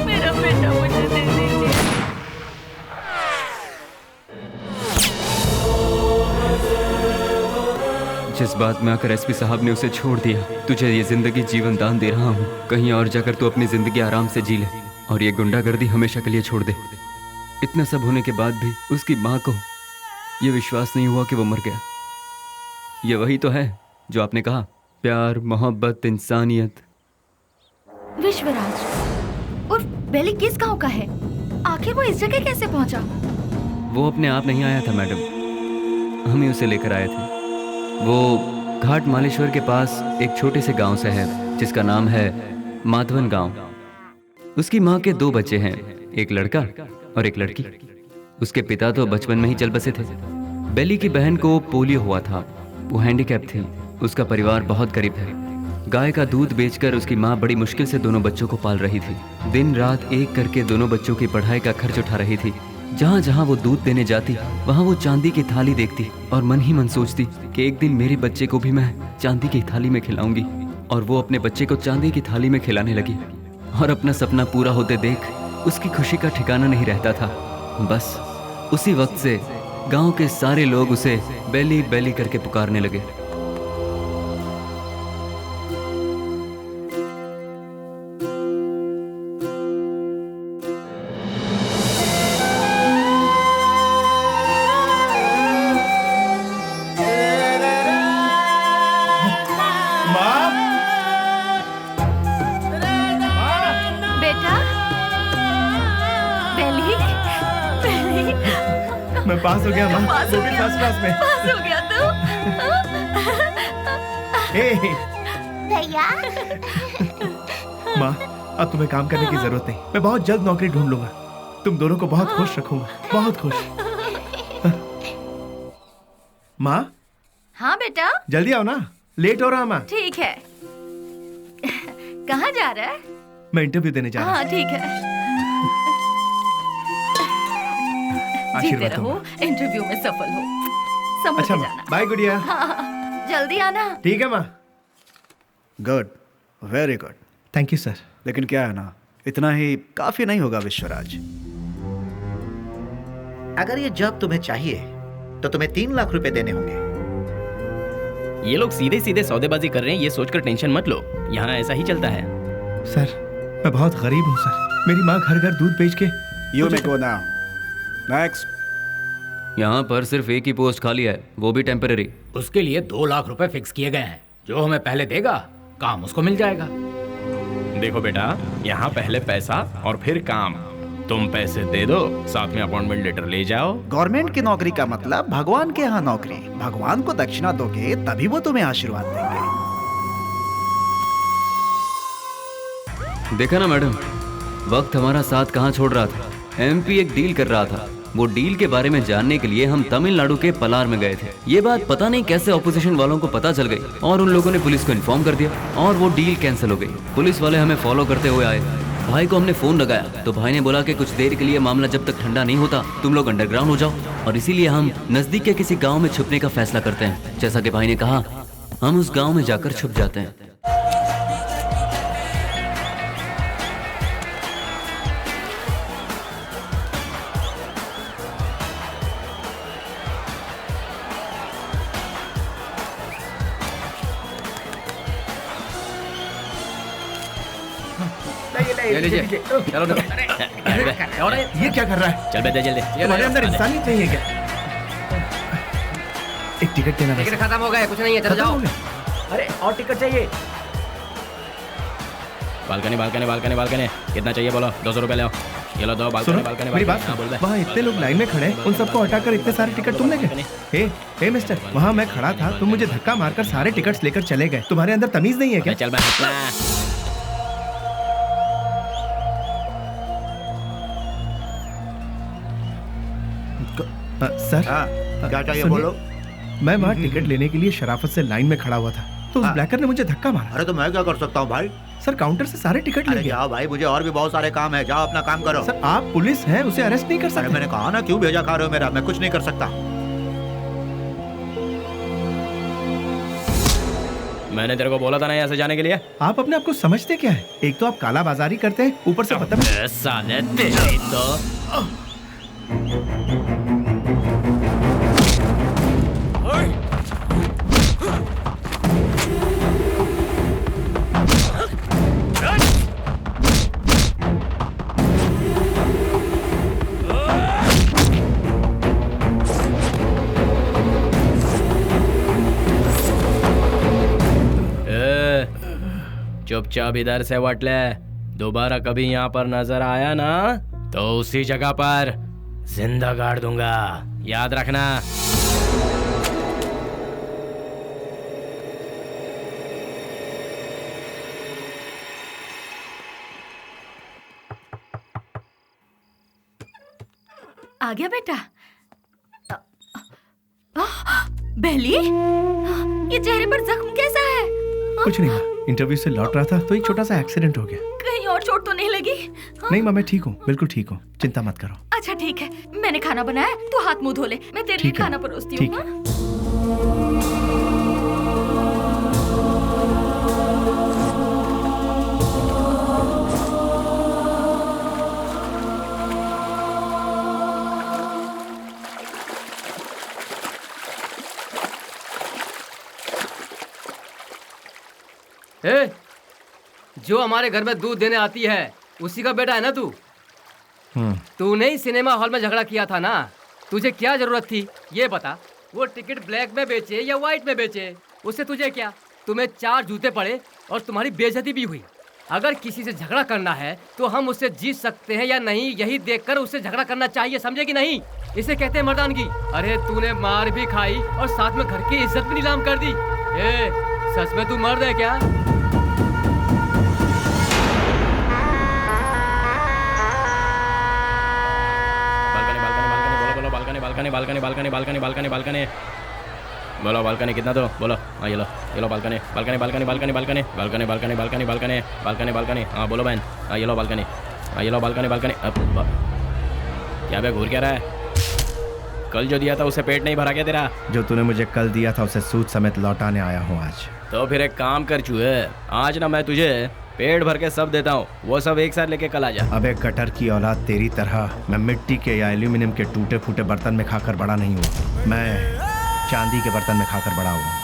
मेरा बेटा मुझे दे दीजिए। जिस बात में आकर एसपी साहब ने उसे छोड़ दिया, तुझे ये जिंदगी जीवन दान दे रहा हूँ। कहीं और जाकर तू अपनी जिंदगी आराम से जी ले और ये गुंडागर्दी हमेशा के लिए छोड़ दे। इतना सब होने के बाद भी उसकी माँ को ये विश्वास नहीं हुआ कि वो मर गया। ये वही तो है जो आपने कहा, प्यार, मोहब्बत, इंसानियत। विश्वराज और बेली किस गांव का है? आखिर वो इस जगह कैसे पहुंचा? वो अपने आप नहीं आया था मैडम, हम ही उसे लेकर आए थे। वो घाट मालेश्वर के पास एक छोटे से गांव से है जिसका नाम है माधवन गांव। उसकी माँ के 2 बच्चे हैं, एक लड़का और एक लड़की। उसके पिता तो बचपन में ही चल बसे थे। बेली की बहन को पोलियो हुआ था, वो हैंडीकैप थी। उसका परिवार बहुत गरीब है। गाय का दूध बेचकर उसकी माँ बड़ी मुश्किल से दोनों बच्चों को पाल रही थी। दिन रात एक करके दोनों बच्चों की पढ़ाई का खर्च उठा रही थी। जहाँ जहाँ वो दूध देने जाती वहाँ वो चांदी की थाली देखती और मन ही मन सोचती कि एक दिन मेरे बच्चे को भी मैं चांदी की थाली में खिलाऊंगी। और वो अपने बच्चे को चांदी की थाली में खिलाने लगी और अपना सपना पूरा होते देख उसकी खुशी का ठिकाना नहीं रहता था। बस उसी वक्त से गांव के सारे लोग उसे बेली बेली करके पुकारने लगे। मैं पास हो गया माँ, वो भी फर्स्ट क्लास में। पास हो गया तू? भैया। माँ, अब तुम्हें काम करने की जरूरत नहीं। मैं बहुत जल्द नौकरी ढूंढ लूंगा। तुम दोनों को बहुत खुश रखूंगा, बहुत खुश। माँ। हाँ बेटा। जल्दी आओ ना, लेट हो रहा माँ। ठीक है। कहाँ जा रहा है? मैं इंटरव्यू देने जा रहा हूँ। हाँ ठीक है। जीते रहो, इंटरव्यू में सफल हो। समझ अच्छा के जाना। बाय गुड़िया। हाँ, जल्दी आना। ठीक है माँ। Good, very good. Thank you sir. लेकिन क्या है ना, इतना ही काफी नहीं होगा विश्वराज। अगर ये जॉब तुम्हें चाहिए तो तुम्हें 3 लाख रुपए देने होंगे। ये लोग सीधे सीधे सौदेबाजी कर रहे हैं, ये सोचकर टेंशन मत लो। यहाँ ऐसा ही चलता है। सर, मैं बहुत गरीब हूँ सर। मेरी माँ घर घर दूध बेच के। You may go now. Next. यहाँ पर सिर्फ एक ही पोस्ट खाली है, वो भी टेम्पररी। उसके लिए 2 लाख रुपए फिक्स किए गए हैं। जो हमें पहले देगा काम उसको मिल जाएगा। देखो बेटा, यहाँ पहले पैसा और फिर काम। तुम पैसे दे दो, साथ में अपॉइंटमेंट लेटर ले जाओ। गवर्नमेंट की नौकरी का मतलब भगवान के यहाँ नौकरी। भगवान को दक्षिणा दोगे तभी वो तुम्हें आशीर्वाद देंगे। देखा ना मैडम, वक्त हमारा साथ कहाँ छोड़ रहा था। एमपी एक डील कर रहा था। वो डील के बारे में जानने के लिए हम तमिलनाडु के पलार में गए थे। ये बात पता नहीं कैसे ऑपोजिशन वालों को पता चल गई और उन लोगों ने पुलिस को इन्फॉर्म कर दिया और वो डील कैंसिल हो गई। पुलिस वाले हमें फॉलो करते हुए आए। भाई को हमने फोन लगाया तो भाई ने बोला कि कुछ देर के लिए मामला जब तक ठंडा नहीं होता तुम लोग अंडरग्राउंड हो जाओ, और इसीलिए हम नजदीक के किसी गाँव में छुपने का फैसला करते हैं। जैसा कि भाई ने कहा, हम उस गाँव में जाकर छुप जाते हैं। ले लीजिए। चलो ये क्या कर रहा है? चल बेटा जल्दी। तुम्हारे अंदर इंसानियत नहीं है क्या? एक टिकट देना। टिकट खत्म हो गया, कुछ नहीं है, चलो जाओ। अरे और टिकट चाहिए। बालकनी बालकनी बालकनी बालकनी कितना चाहिए बोलो? 200 रुपए ले आओ। ये लो दो बालकनी बालकनी। मेरी बात, वहाँ इतने लोग लाइन में खड़े हैं, उन सबको हटाकर इतने सारे टिकट तुम लेके? हे मिस्टर, वहाँ मैं खड़ा था, तुम मुझे धक्का मारकर सारे टिकट्स लेकर चले गए। तुम्हारे अंदर तमीज नहीं है क्या? चल मैं सर, क्या चाहिए बोलो? मैं वहाँ टिकट लेने के लिए शराफत से लाइन में खड़ा हुआ था तो उस ब्लैकर ने मुझे धक्का मारा। अरे तो मैं क्या कर सकता हूँ भाई? सर काउंटर से सारे टिकट ले गया। जाओ भाई, मुझे और भी बहुत सारे काम है, जाओ अपना काम करो। सर आप पुलिस हैं, उसे अरेस्ट नहीं कर सकते। मैंने कहा ना, क्यों भेजा खा रहे हो मेरा? मैं कुछ नहीं कर सकता। मैंने तेरे को बोला था ना यहाँ से जाने के लिए। आप अपने आप को समझते क्या है? एक तो आप काला बाजारी करते हैं, ऊपर से पता साले तेरी तो चुपचाप इधर से वट ले। दोबारा कभी यहाँ पर नजर आया ना तो उसी जगह पर जिंदा गाड़ दूंगा, याद रखना। आ गया बेटा। बेली, ये चेहरे पर जख्म कैसा है? कुछ नहीं माँ, इंटरव्यू से लौट रहा था तो एक छोटा सा एक्सीडेंट हो गया। कहीं और चोट तो नहीं लगी? नहीं माँ, मैं ठीक हूँ, बिल्कुल ठीक हूँ, चिंता मत करो। अच्छा ठीक है, मैंने खाना बनाया, तू हाथ मुंह धो ले, मैं तेरे लिए खाना परोसती हूँ। ए, जो हमारे घर में दूध देने आती है उसी का बेटा है ना तू? तूने ही सिनेमा हॉल में झगड़ा किया था ना? तुझे क्या जरूरत थी ये बता? वो टिकट ब्लैक में बेचे या व्हाइट में बेचे, उससे तुझे क्या? तुम्हें 4 जूते पड़े और तुम्हारी बेइज्जती भी हुई। अगर किसी से झगड़ा करना है तो हम उससे जीत सकते हैं या नहीं, यही देखकर उससे झगड़ा करना चाहिए, समझे कि नहीं? इसे कहते हैं मर्दानगी। अरे तूने मार भी खाई और साथ में घर की इज्जत भी नीलाम कर दी। ए, सच में तू मर्द है क्या? Balcony balcony balcony balcony balcony बोलो, बालकनी कितना दो बोलो। हाँ ये लो balcony balcony balcony balcony balcony balcony balcony balcony balcony balcony balcony. हाँ बोलो बहन। हाँ ये लो बालकनी। हाँ ये लो बालकनी बालकनी। क्या बे घूर क्या रहा है? कल जो दिया था उसे पेट नहीं भरा क्या तेरा? जो तूने मुझे कल दिया था उसे सूद समेत लौटाने आया हूँ आज। तो फिर एक काम कर चूहे, आज ना मैं तुझे पेट भर के सब देता हूँ, वो सब एक साथ लेके कल आ जा। अबे कटर की औलाद, तेरी तरह मैं मिट्टी के या एल्यूमिनियम के टूटे फूटे बर्तन में खाकर बड़ा नहीं हुआ, मैं चांदी के बर्तन में खाकर बड़ा हुआ।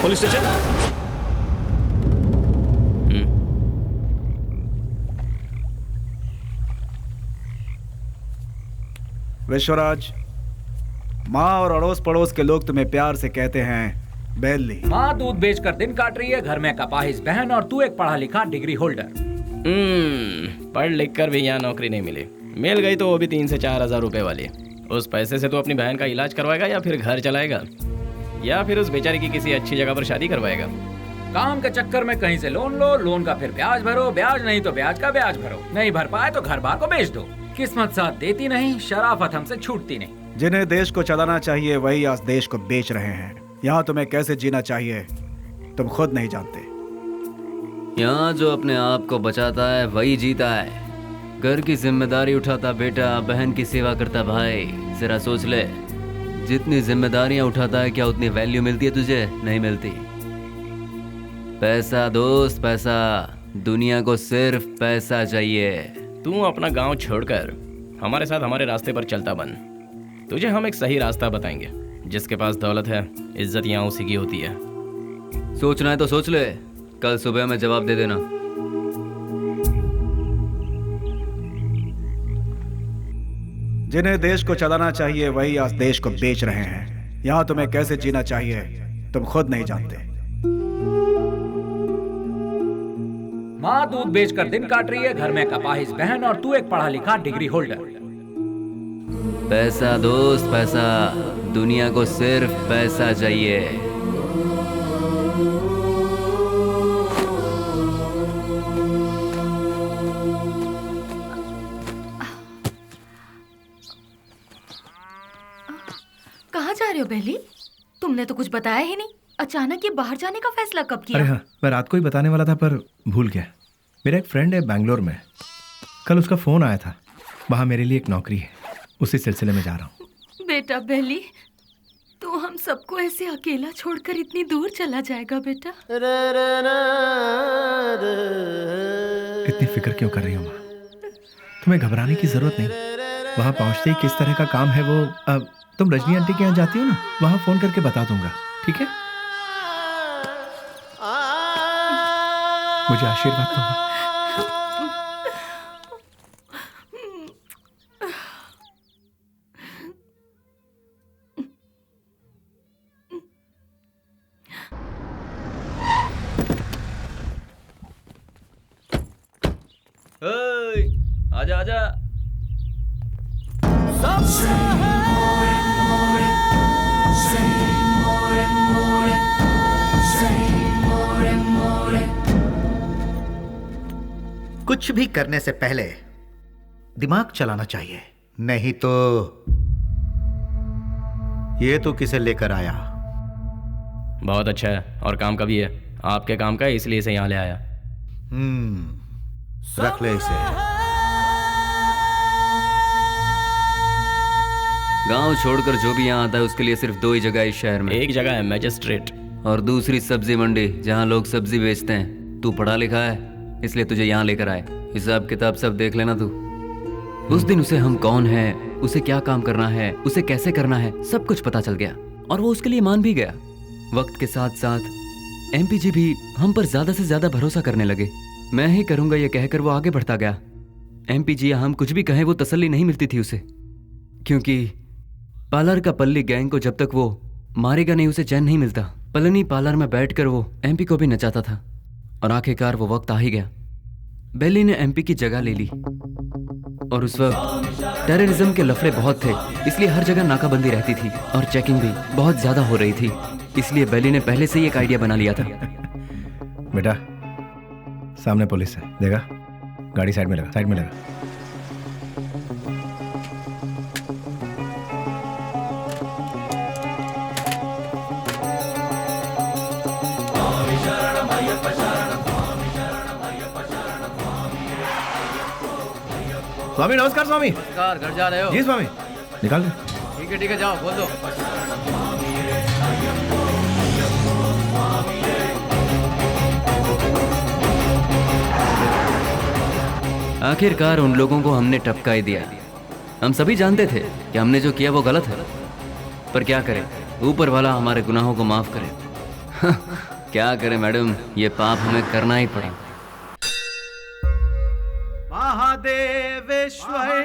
Police station. विश्वराज, माँ और अड़ोस पड़ोस के लोग तुम्हें प्यार से कहते हैं बेली। माँ दूध बेचकर दिन काट रही है, घर में कपाहिस बहन और तू एक पढ़ा लिखा डिग्री होल्डर। पढ़ लिख कर भी यहाँ नौकरी नहीं मिली, मिल गई तो वो भी 3 से 4 हजार रुपए वाली। उस पैसे से तू अपनी बहन का इलाज करवाएगा या फिर घर चलाएगा, या फिर उस बेचारी की किसी अच्छी जगह पर शादी करवाएगा? काम के चक्कर में कहीं से लोन लो, लोन का फिर ब्याज भरो, ब्याज नहीं तो ब्याज का ब्याज भरो, नहीं भर पाए तो घर बार को बेच दो। किस्मत साथ देती नहीं, शराफत हमसे छूटती नहीं। जिन्हें देश को चलाना चाहिए वही आज देश को बेच रहे हैं। यहाँ तुम्हें कैसे जीना चाहिए तुम खुद नहीं जानते। यहाँ जो अपने आप को बचाता है वही जीता है। घर की जिम्मेदारी उठाता बेटा, बहन की सेवा करता भाई। जरा सोच ले, जितनी जिम्मेदारियां उठाता है क्या उतनी वैल्यू मिलती है तुझे? नहीं मिलती। पैसा दोस्त पैसा, दुनिया को सिर्फ पैसा चाहिए। तू अपना गांव छोड़कर हमारे साथ हमारे रास्ते पर चलता बन। तुझे हम एक सही रास्ता बताएंगे। जिसके पास दौलत है, इज्जत यहाँ उसी की होती है। सोचना है तो सोच ले, कल सुबह में जवाब दे देना। जिन्हें देश को चलाना चाहिए वही आज देश को बेच रहे हैं। यहाँ तुम्हें कैसे जीना चाहिए तुम खुद नहीं जानते। माँ दूध बेचकर दिन काट रही है, घर में कपाहिज बहन और तू एक पढ़ा लिखा डिग्री होल्डर। पैसा दोस्त पैसा, दुनिया को सिर्फ पैसा चाहिए। कहाँ जा रहे हो बेली? तुमने तो कुछ बताया ही नहीं। अचानक ये बाहर जाने का फैसला कब किया? अरे हाँ, मैं रात को ही बताने वाला था पर भूल गया। मेरा एक फ्रेंड है बैंगलोर में, कल उसका फोन आया था। वहाँ मेरे लिए एक नौकरी है, उसी सिलसिले में जा रहा हूँ। बेटा बेली, तू हम सबको ऐसे अकेला छोड़कर इतनी दूर चला जाएगा बेटा? इतनी फिक्र क्यों कर रही हो माँ? तुम्हें घबराने की जरूरत नहीं। वहाँ पहुँचते ही किस तरह का काम है वो, अब तुम रजनी आंटी के यहाँ जाती हो ना, वहाँ फोन करके बता दूंगा, ठीक है? मुझे आशीर्वाद दूंगा। आजा आजा। कुछ भी करने से पहले दिमाग चलाना चाहिए, नहीं तो ये तो किसे लेकर आया? बहुत अच्छा है और काम का भी है। आपके काम का है इसलिए इसे यहाँ ले आया। रख ले इसे। गांव छोड़कर जो भी यहाँ आता है उसके लिए सिर्फ दो ही जगह है इस शहर में। एक जगह है मैजिस्ट्रेट और दूसरी सब्जी मंडी, जहाँ लोग सब्जी बेचते हैं। तू पढ़ा लिखा है इसलिए तुझे यहाँ लेकर आए। हिसाब किताब सब देख लेना तू। उस दिन उसे हम कौन है, उसे क्या काम करना है, उसे कैसे करना है, सब कुछ पता चल गया और वो उसके लिए मान भी गया। वक्त के साथ साथ एमपीजी भी हम पर ज्यादा से ज्यादा भरोसा करने लगे। मैं ही करूंगा ये कहकर वो आगे बढ़ता गया। एमपीजी हम कुछ भी कहें वो तसल्ली नहीं मिलती थी उसे, क्योंकि पार्लर का पल्ली गैंग को जब तक वो मारेगा नहीं उसे चैन नहीं मिलता। पलनी पार्लर में बैठकर वो एमपी को भी नचाता था और आखिरकार वो वक्त आ ही गया। बेली ने एमपी की जगह ले ली और उस वक्त टेररिज्म के लफड़े बहुत थे, इसलिए हर जगह नाकाबंदी रहती थी और चेकिंग भी बहुत ज्यादा हो रही थी। इसलिए बेली ने पहले से ही एक आइडिया बना लिया था। बेटा सामने पुलिस है, देखा? गाड़ी साइड में लगा, साइड में लगा। स्वामी नमस्कार। स्वामी नमस्कार। घर जा रहे हो? जी स्वामी। निकाल दे। ठीक है जाओ, बोल दो। आखिरकार उन लोगों को हमने टपका ही दिया। हम सभी जानते थे कि हमने जो किया वो गलत है, पर क्या करें, ऊपर वाला हमारे गुनाहों को माफ करे। क्या करें मैडम, ये पाप हमें करना ही पड़ा। महादेवेश्वर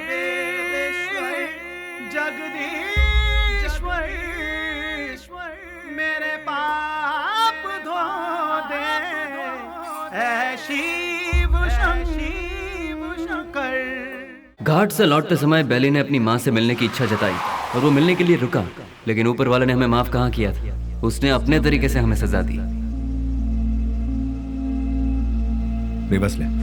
जगदीश्वर मेरे पाप धो दे, ऐ शिव शंकर। घाट से लौटते समय बेली ने अपनी माँ से मिलने की इच्छा जताई और वो मिलने के लिए रुका, लेकिन ऊपर वाले ने हमें माफ कहाँ किया था। उसने अपने तरीके से हमें सजा दी। रिवर्स ले।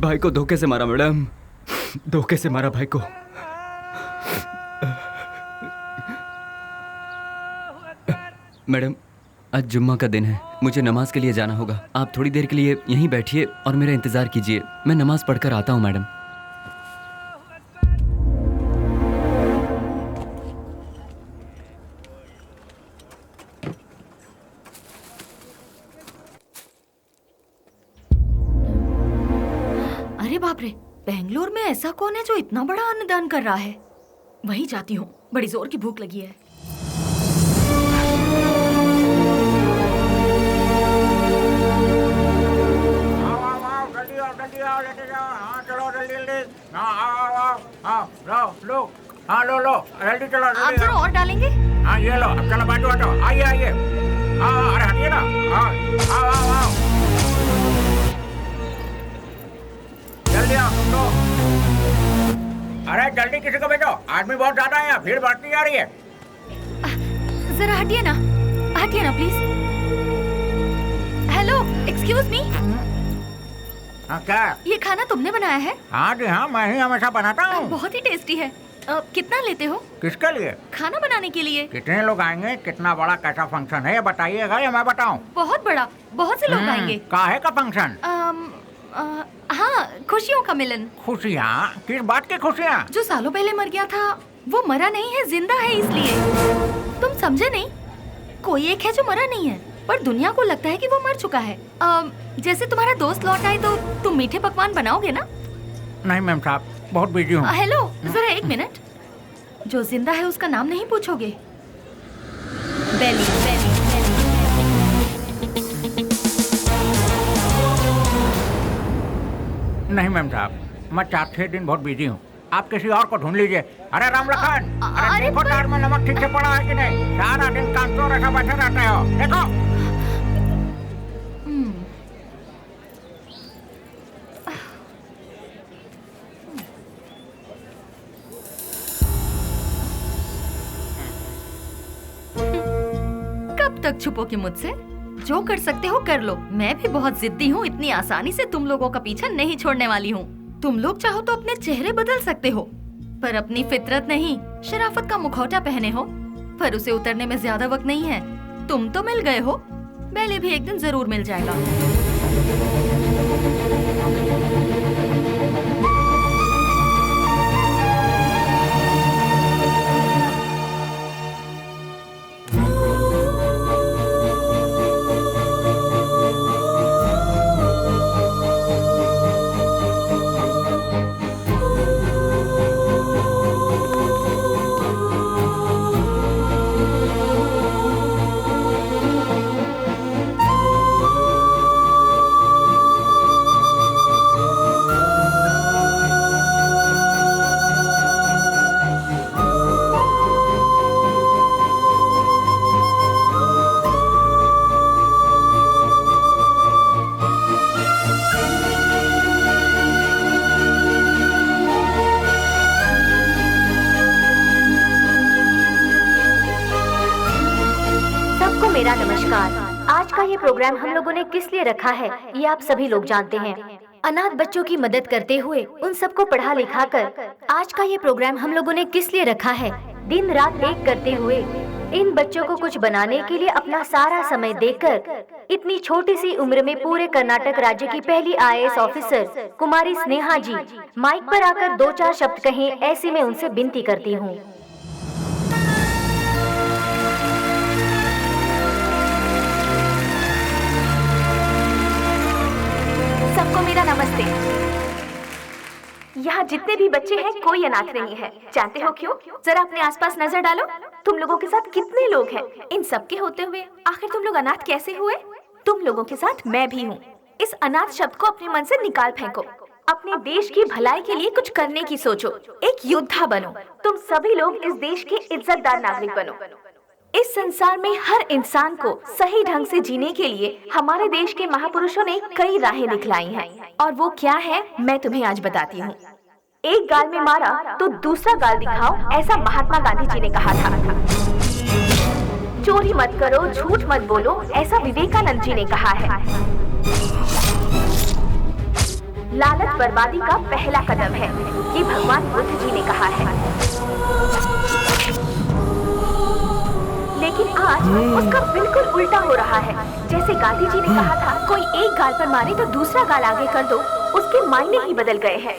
भाई को धोखे से मारा मैडम, धोखे से मारा भाई को। मैडम आज जुम्मा का दिन है, मुझे नमाज के लिए जाना होगा। आप थोड़ी देर के लिए यहीं बैठिए और मेरा इंतजार कीजिए, मैं नमाज पढ़कर आता हूँ मैडम। अरे बाप रे, बेंगलोर में ऐसा कौन है जो इतना बड़ा अन्नदान कर रहा है? वहीं जाती हूँ, बड़ी जोर की भूख लगी है। लो जल्दी चलो। आप जरा और डालेंगे? हाँ ये लो, अब चलो बाजू हटो, आइए आइए। अरे हटिए ना। आओ जल्दी आओ तुम लोग। अरे जल्दी किसी को भेजो, आदमी बहुत ज्यादा है, भीड़ बढ़ती जा रही है। जरा हटिए ना प्लीज। Hello, excuse me. हाँ क्या? ये खाना तुमने बनाया है? हाँ जी हाँ, मैं ही हमेशा बनाता हूँ। बहुत ही टेस्टी है। कितना लेते हो? किसके लिए? खाना बनाने के लिए। कितने लोग आएंगे, कितना बड़ा कैसा फंक्शन है ये बताइएगा या मैं बताऊँ? बहुत बड़ा, बहुत से लोग आएंगे। काहे का फंक्शन? हाँ, खुशियों का मिलन। खुशियाँ? किस बात की खुशियाँ? जो सालों पहले मर गया था वो मरा नहीं है, जिंदा है, इसलिए। तुम समझे नहीं? कोई एक है जो मरा नहीं है पर दुनिया को लगता है कि वो मर चुका है। जैसे तुम्हारा दोस्त लौट आए तो तुम मीठे पकवान बनाओगे ना? नहीं मैम साहब, बहुत बिजी हूँ। हेलो, जरा एक मिनट। जो जिंदा है उसका नाम नहीं पूछोगे? बेली। नहीं मैम साहब, मैं 4-6 दिन बहुत बिजी हूँ, आप किसी और को ढूंढ लीजिए। अरे राम लखन, अरे देखो दाल में नमक ठीक से पड़ा है कि नहीं? सारा दिन काम चोर ऐसा बैठे रहते हो, देखो। कब तक छुपोगे मुझसे? जो कर सकते हो कर लो। मैं भी बहुत जिद्दी हूँ, इतनी आसानी से तुम लोगों का पीछा नहीं छोड़ने वाली हूँ। तुम लोग चाहो तो अपने चेहरे बदल सकते हो, पर अपनी फितरत नहीं, शराफत का मुखौटा पहने हो, पर उसे उतरने में ज्यादा वक्त नहीं है। तुम तो मिल गए हो, बेली भी एक दिन जरूर मिल जाएगा। मेरा नमस्कार। आज का ये प्रोग्राम हम लोगों ने किस लिए रखा है ये आप सभी लोग जानते हैं। अनाथ बच्चों की मदद करते हुए उन सबको पढ़ा लिखा कर आज का ये प्रोग्राम हम लोगों ने किस लिए रखा है, दिन रात एक करते हुए इन बच्चों को कुछ बनाने के लिए अपना सारा समय देकर इतनी छोटी सी उम्र में पूरे कर्नाटक राज्य की पहली IAS ऑफिसर कुमारी स्नेहा जी माइक पर आकर 2-4 शब्द कहें, ऐसी मैं उनसे विनती करती हूँ। सबको मेरा नमस्ते। यहाँ जितने भी बच्चे हैं कोई अनाथ नहीं है। जानते हो क्यों? जरा अपने आसपास नजर डालो, तुम लोगों के साथ कितने लोग हैं। इन सब के होते हुए आखिर तुम लोग अनाथ कैसे हुए? तुम लोगों के साथ मैं भी हूँ। इस अनाथ शब्द को अपने मन से निकाल फेंको। अपने देश की भलाई के लिए कुछ करने की सोचो, एक योद्धा बनो। तुम सभी लोग इस देश के इज्जतदार नागरिक बनो। इस संसार में हर इंसान को सही ढंग से जीने के लिए हमारे देश के महापुरुषों ने कई राहें दिखलाई हैं, और वो क्या है मैं तुम्हें आज बताती हूँ। एक गाल में मारा तो दूसरा गाल दिखाओ, ऐसा महात्मा गांधी जी ने कहा था। चोरी मत करो, झूठ मत बोलो, ऐसा विवेकानंद जी ने कहा है। लालच बर्बादी का पहला कदम है, ये भगवान बुद्ध जी ने कहा है। लेकिन आज उसका बिल्कुल उल्टा हो रहा है। जैसे गांधी जी ने कहा था, कोई एक गाल पर मारे तो दूसरा गाल आगे कर दो, उसके मायने ही बदल गए हैं।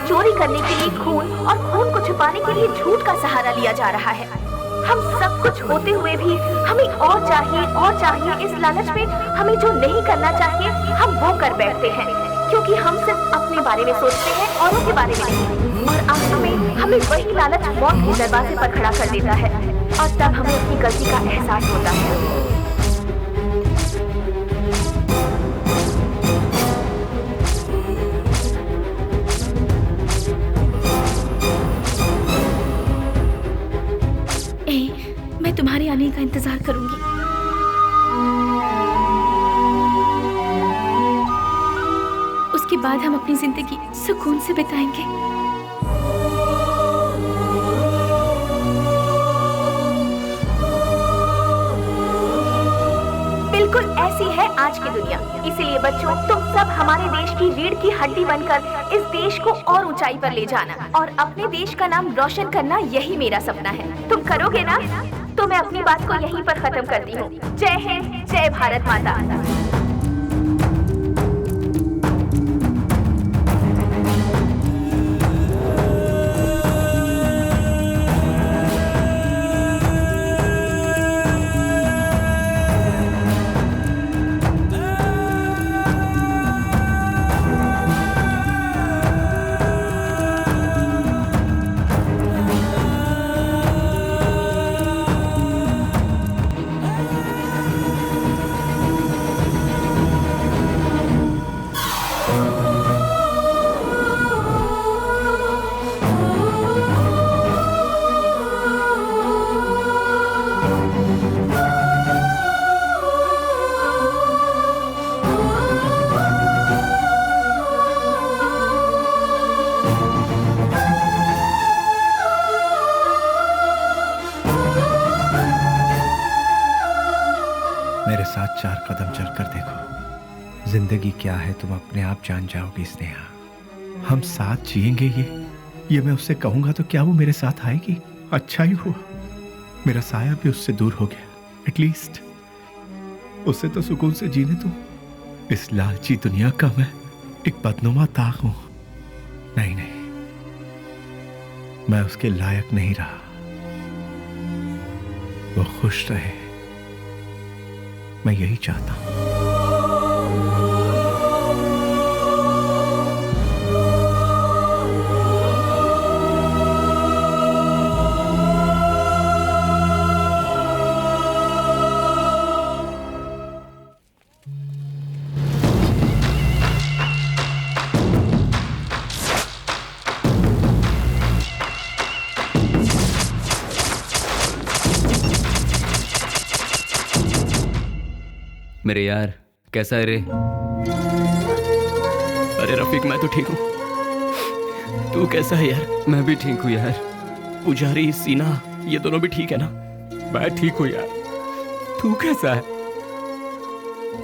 चोरी करने के लिए खून और खून को छुपाने के लिए झूठ का सहारा लिया जा रहा है। हम सब कुछ होते हुए भी हमें और चाहिए। इस लालच में हमें जो नहीं करना चाहिए हम वो कर बैठते हैं, क्योंकि हम सिर्फ अपने बारे में सोचते हैं, औरों के बारे में नहीं। और आखिर में हमें वही लालच मौत के दरवाजे पर खड़ा कर देता है, और तब हमें अपनी गलती का एहसास होता है। मैं तुम्हारे आने का इंतजार करूंगी। उसके बाद हम अपनी जिंदगी सुकून से बिताएंगे। बिल्कुल ऐसी है आज की दुनिया। इसीलिए बच्चों, तुम सब हमारे देश की रीढ़ की हड्डी बनकर इस देश को और ऊंचाई पर ले जाना और अपने देश का नाम रोशन करना, यही मेरा सपना है। तुम करोगे ना? तो मैं अपनी बात को यहीं पर खत्म करती हूँ। जय हिंद, जय भारत माता। मेरे साथ 4 कदम चलकर देखो। जिंदगी क्या है तुम अपने आप जान जाओगी स्नेहा। हम साथ जिएंगे ये मैं उससे कहूंगा तो क्या वो मेरे साथ आएगी? अच्छा ही हुआ मेरा साया भी उससे दूर हो गया। एटलीस्ट उससे तो सुकून से जीने दो। इस लालची दुनिया का मैं एक बदनुमा ताक हूं। नहीं, मैं उसके लायक नहीं रहा। वो खुश रहे, मैं यही चाहता हूं। मेरे यार, कैसा है रे? अरे रफीक, मैं तो ठीक हूँ। तू कैसा है यार? मैं भी ठीक हूँ यार। पुजारी, सीना, ये दोनों भी ठीक है ना? मैं ठीक हूँ यार। तू कैसा है?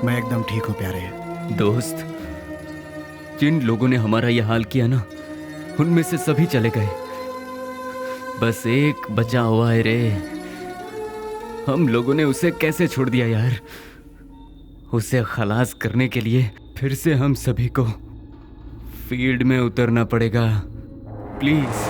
मैं एकदम ठीक हूँ प्यारे। दोस्त, जिन लोगों ने हमारा यह हाल किया ना, उनमें से सभी चले गए, बस एक बचा हुआ है रे। हम लोगों ने उसे कैसे छोड़ दिया यार? उसे खलास करने के लिए फिर से हम सभी को फील्ड में उतरना पड़ेगा। प्लीज।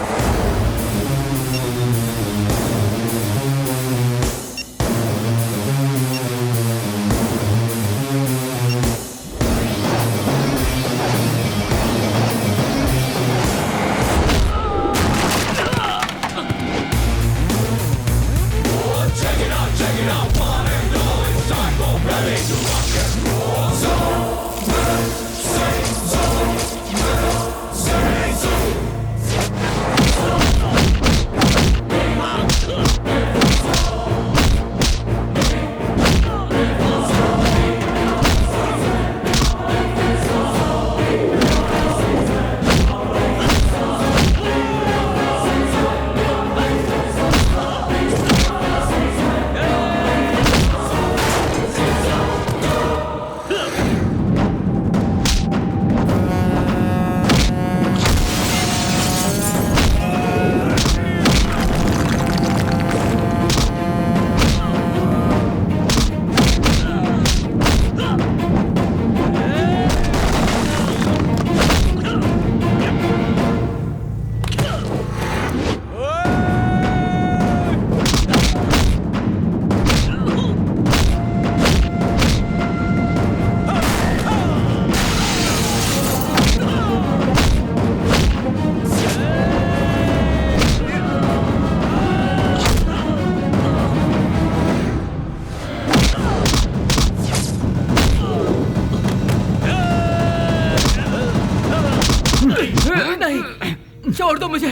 छोड़ दो मुझे,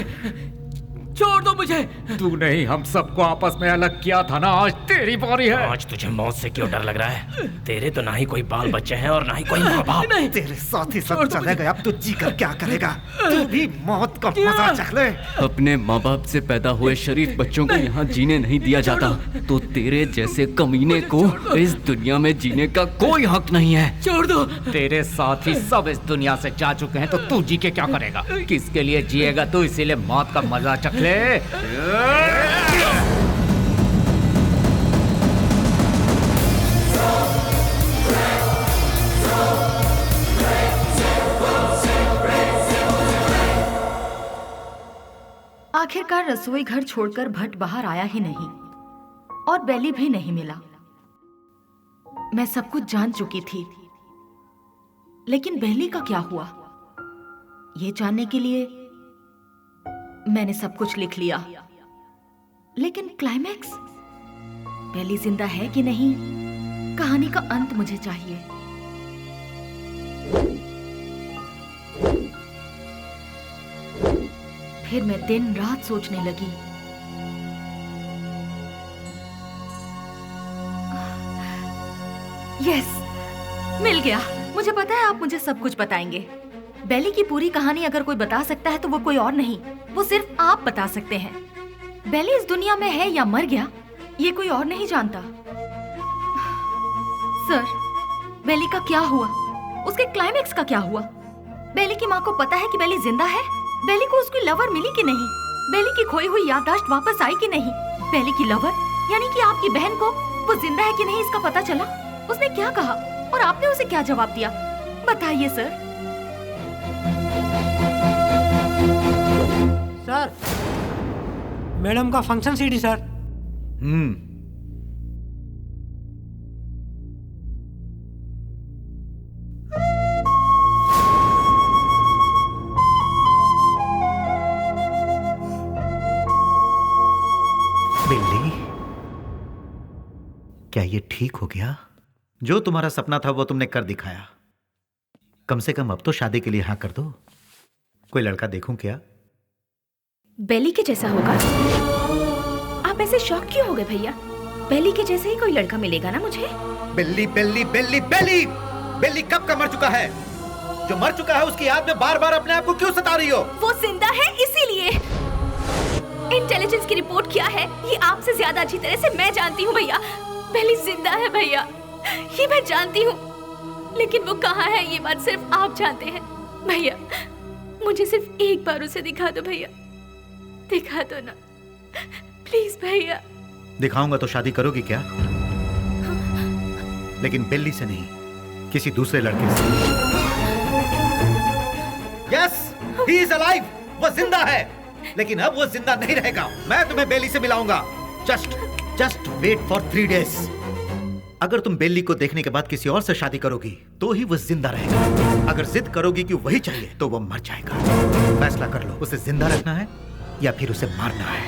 छोड़ दो मुझे। तूने ही हम सबको आपस में अलग किया था ना, आज तेरी बारी है। आज तुझे मौत से क्यों डर लग रहा है? तेरे तो ना ही कोई बाल बच्चे हैं और ना ही कोई माँ बाप। तेरे साथ ही सब चले गए, अब तू जी कर क्या करेगा? तू भी मौत का मजा चख ले। अपने माँ बाप से पैदा हुए शरीफ बच्चों को यहाँ जीने नहीं दिया जाता, तो तेरे जैसे कमीने को इस दुनिया में जीने का कोई हक नहीं है। छोड़ दो। तेरे साथ ही सब इस दुनिया से जा चुके हैं, तो तू जी के क्या करेगा? किसके लिए जिएगा तू? इसीलिए मौत का मजा चख ले। आखिरकार रसोई घर छोड़कर भट्ट बाहर आया ही नहीं और बेली भी नहीं मिला। मैं सब कुछ जान चुकी थी, लेकिन बेली का क्या हुआ, ये जानने के लिए मैंने सब कुछ लिख लिया। लेकिन क्लाइमैक्स, बेली जिंदा है कि नहीं, कहानी का अंत मुझे चाहिए। फिर मैं दिन रात सोचने लगी। यस, मिल गया। मुझे पता है आप मुझे सब कुछ बताएंगे। बेली की पूरी कहानी अगर कोई बता सकता है तो वो कोई और नहीं, वो सिर्फ आप बता सकते हैं। बेली इस दुनिया में है या मर गया, ये कोई और नहीं जानता। सर, बेली का क्या हुआ? उसके क्लाइमैक्स का क्या हुआ? बेली की माँ को पता है कि बेली जिंदा है? बेली को उसकी लवर मिली कि नहीं? बेली की खोई हुई याददाश्त वापस आई कि नहीं? बेली की लवर यानी कि आपकी बहन को वो जिंदा है कि नहीं इसका पता चला? उसने क्या कहा और आपने उसे क्या जवाब दिया? बताइए सर। सर, मैडम का फंक्शन सीडी सर। बिल्ली, क्या ये ठीक हो गया? जो तुम्हारा सपना था वो तुमने कर दिखाया। कम से कम अब तो शादी के लिए हाँ कर दो। कोई लड़का देखूं क्या? बेली के जैसा होगा? आप ऐसे शॉक क्यों हो गए भैया? बेली के जैसे ही कोई लड़का मिलेगा ना मुझे। बिल्ली बिल्ली बिल्ली बिल्ली बिल्ली कब का मर चुका है? जो मर चुका है उसकी याद में बार बार अपने आप को क्यों सता रही हो? वो जिंदा है इसीलिए। इंटेलिजेंस की रिपोर्ट क्या है ये आपसे ज्यादा अच्छी तरह से मैं जानती हूँ भैया। बेली जिंदा है भैया, ये मैं जानती हूँ, लेकिन वो कहाँ है ये बात सिर्फ आप जानते हैं। भैया मुझे सिर्फ एक बार उसे दिखा दो भैया, दिखा दो ना प्लीज भैया। दिखाऊंगा तो शादी करोगी क्या? लेकिन बेली से नहीं, किसी दूसरे लड़के से। यस, ही इज अलाइव, वो जिंदा है, लेकिन अब वो जिंदा नहीं रहेगा। मैं तुम्हें बेली से मिलाऊंगा। Just wait for 3 days। अगर तुम बेली को देखने के बाद किसी और से शादी करोगी तो ही वो जिंदा रहेगा। अगर जिद करोगी कि वही चाहिए तो वो मर जाएगा। फैसला कर लो, उसे जिंदा रखना है या फिर उसे मारना है।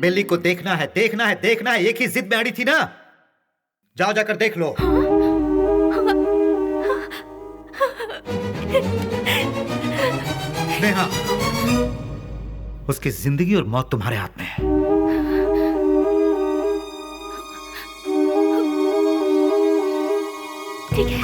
बेली को देखना है, देखना है, देखना है। एक ही जिद में अड़ी थी ना, जाओ जाकर देख लो। नेहा, उसकी जिंदगी और मौत तुम्हारे हाथ में है। ठीक है।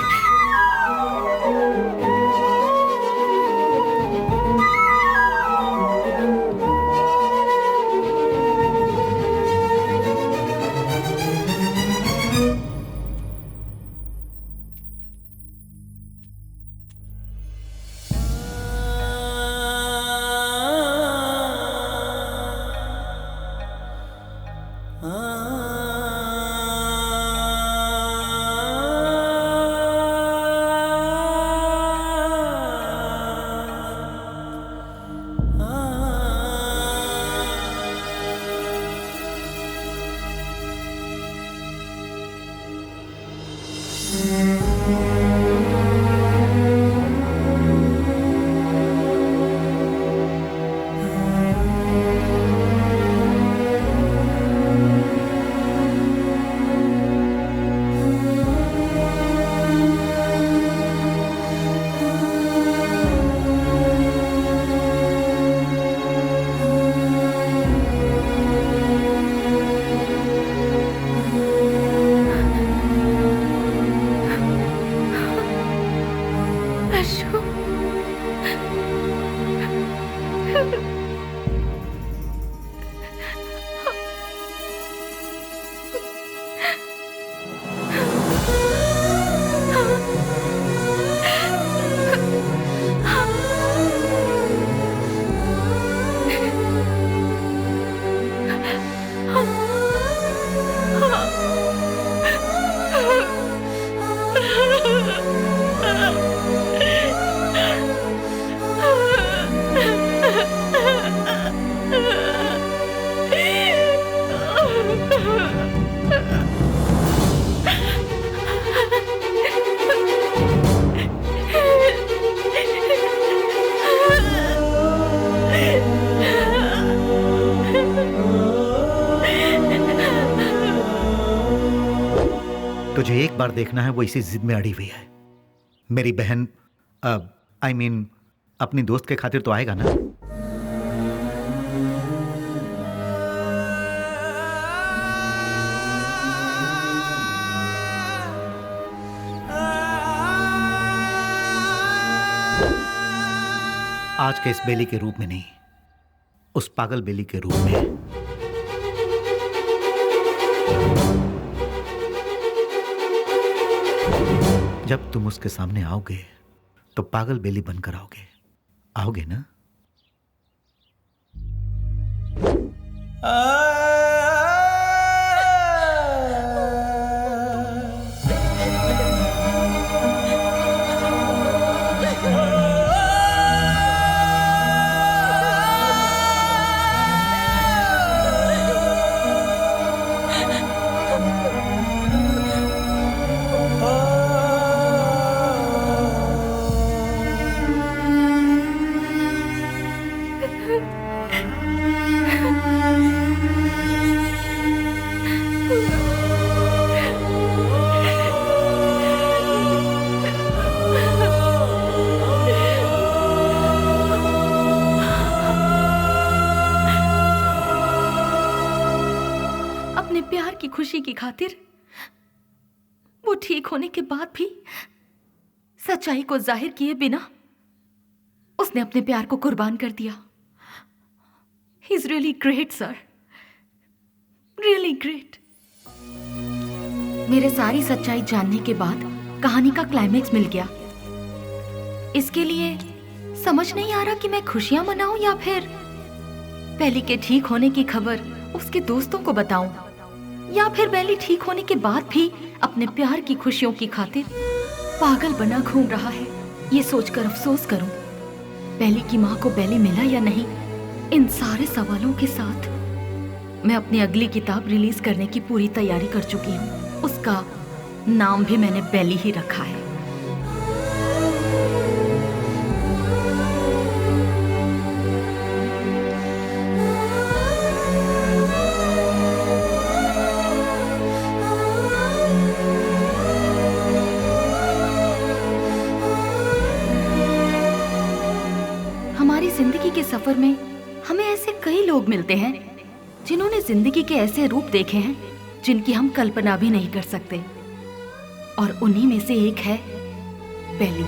तुझे एक बार देखना है, वो इसी जिद में अड़ी हुई है। मेरी बहन I mean, अपनी दोस्त के खातिर तो आएगा ना? आज के इस बेली के रूप में नहीं, उस पागल बेली के रूप में। जब तुम उसके सामने आओगे तो पागल बेली बनकर आओगे, आओगे ना? की खातिर वो ठीक होने के बाद भी सच्चाई को जाहिर किए बिना उसने अपने प्यार को कुर्बान कर दिया। He is really great sir, really great. मेरे सारी सच्चाई जानने के बाद कहानी का क्लाइमेक्स मिल गया। इसके लिए समझ नहीं आ रहा कि मैं खुशियां मनाऊं या फिर बेली के ठीक होने की खबर उसके दोस्तों को बताऊं, या फिर बेली ठीक होने के बाद भी अपने प्यार की खुशियों की खातिर पागल बना घूम रहा है। ये सोचकर अफसोस करूं बेली की माँ को बेली मिला या नहीं। इन सारे सवालों के साथ मैं अपनी अगली किताब रिलीज करने की पूरी तैयारी कर चुकी हूँ। उसका नाम भी मैंने बेली ही रखा है। हमारी जिंदगी के सफर में हमें ऐसे कई लोग मिलते हैं जिन्होंने जिंदगी के ऐसे रूप देखे हैं जिनकी हम कल्पना भी नहीं कर सकते, और उन्हीं में से एक है बेली।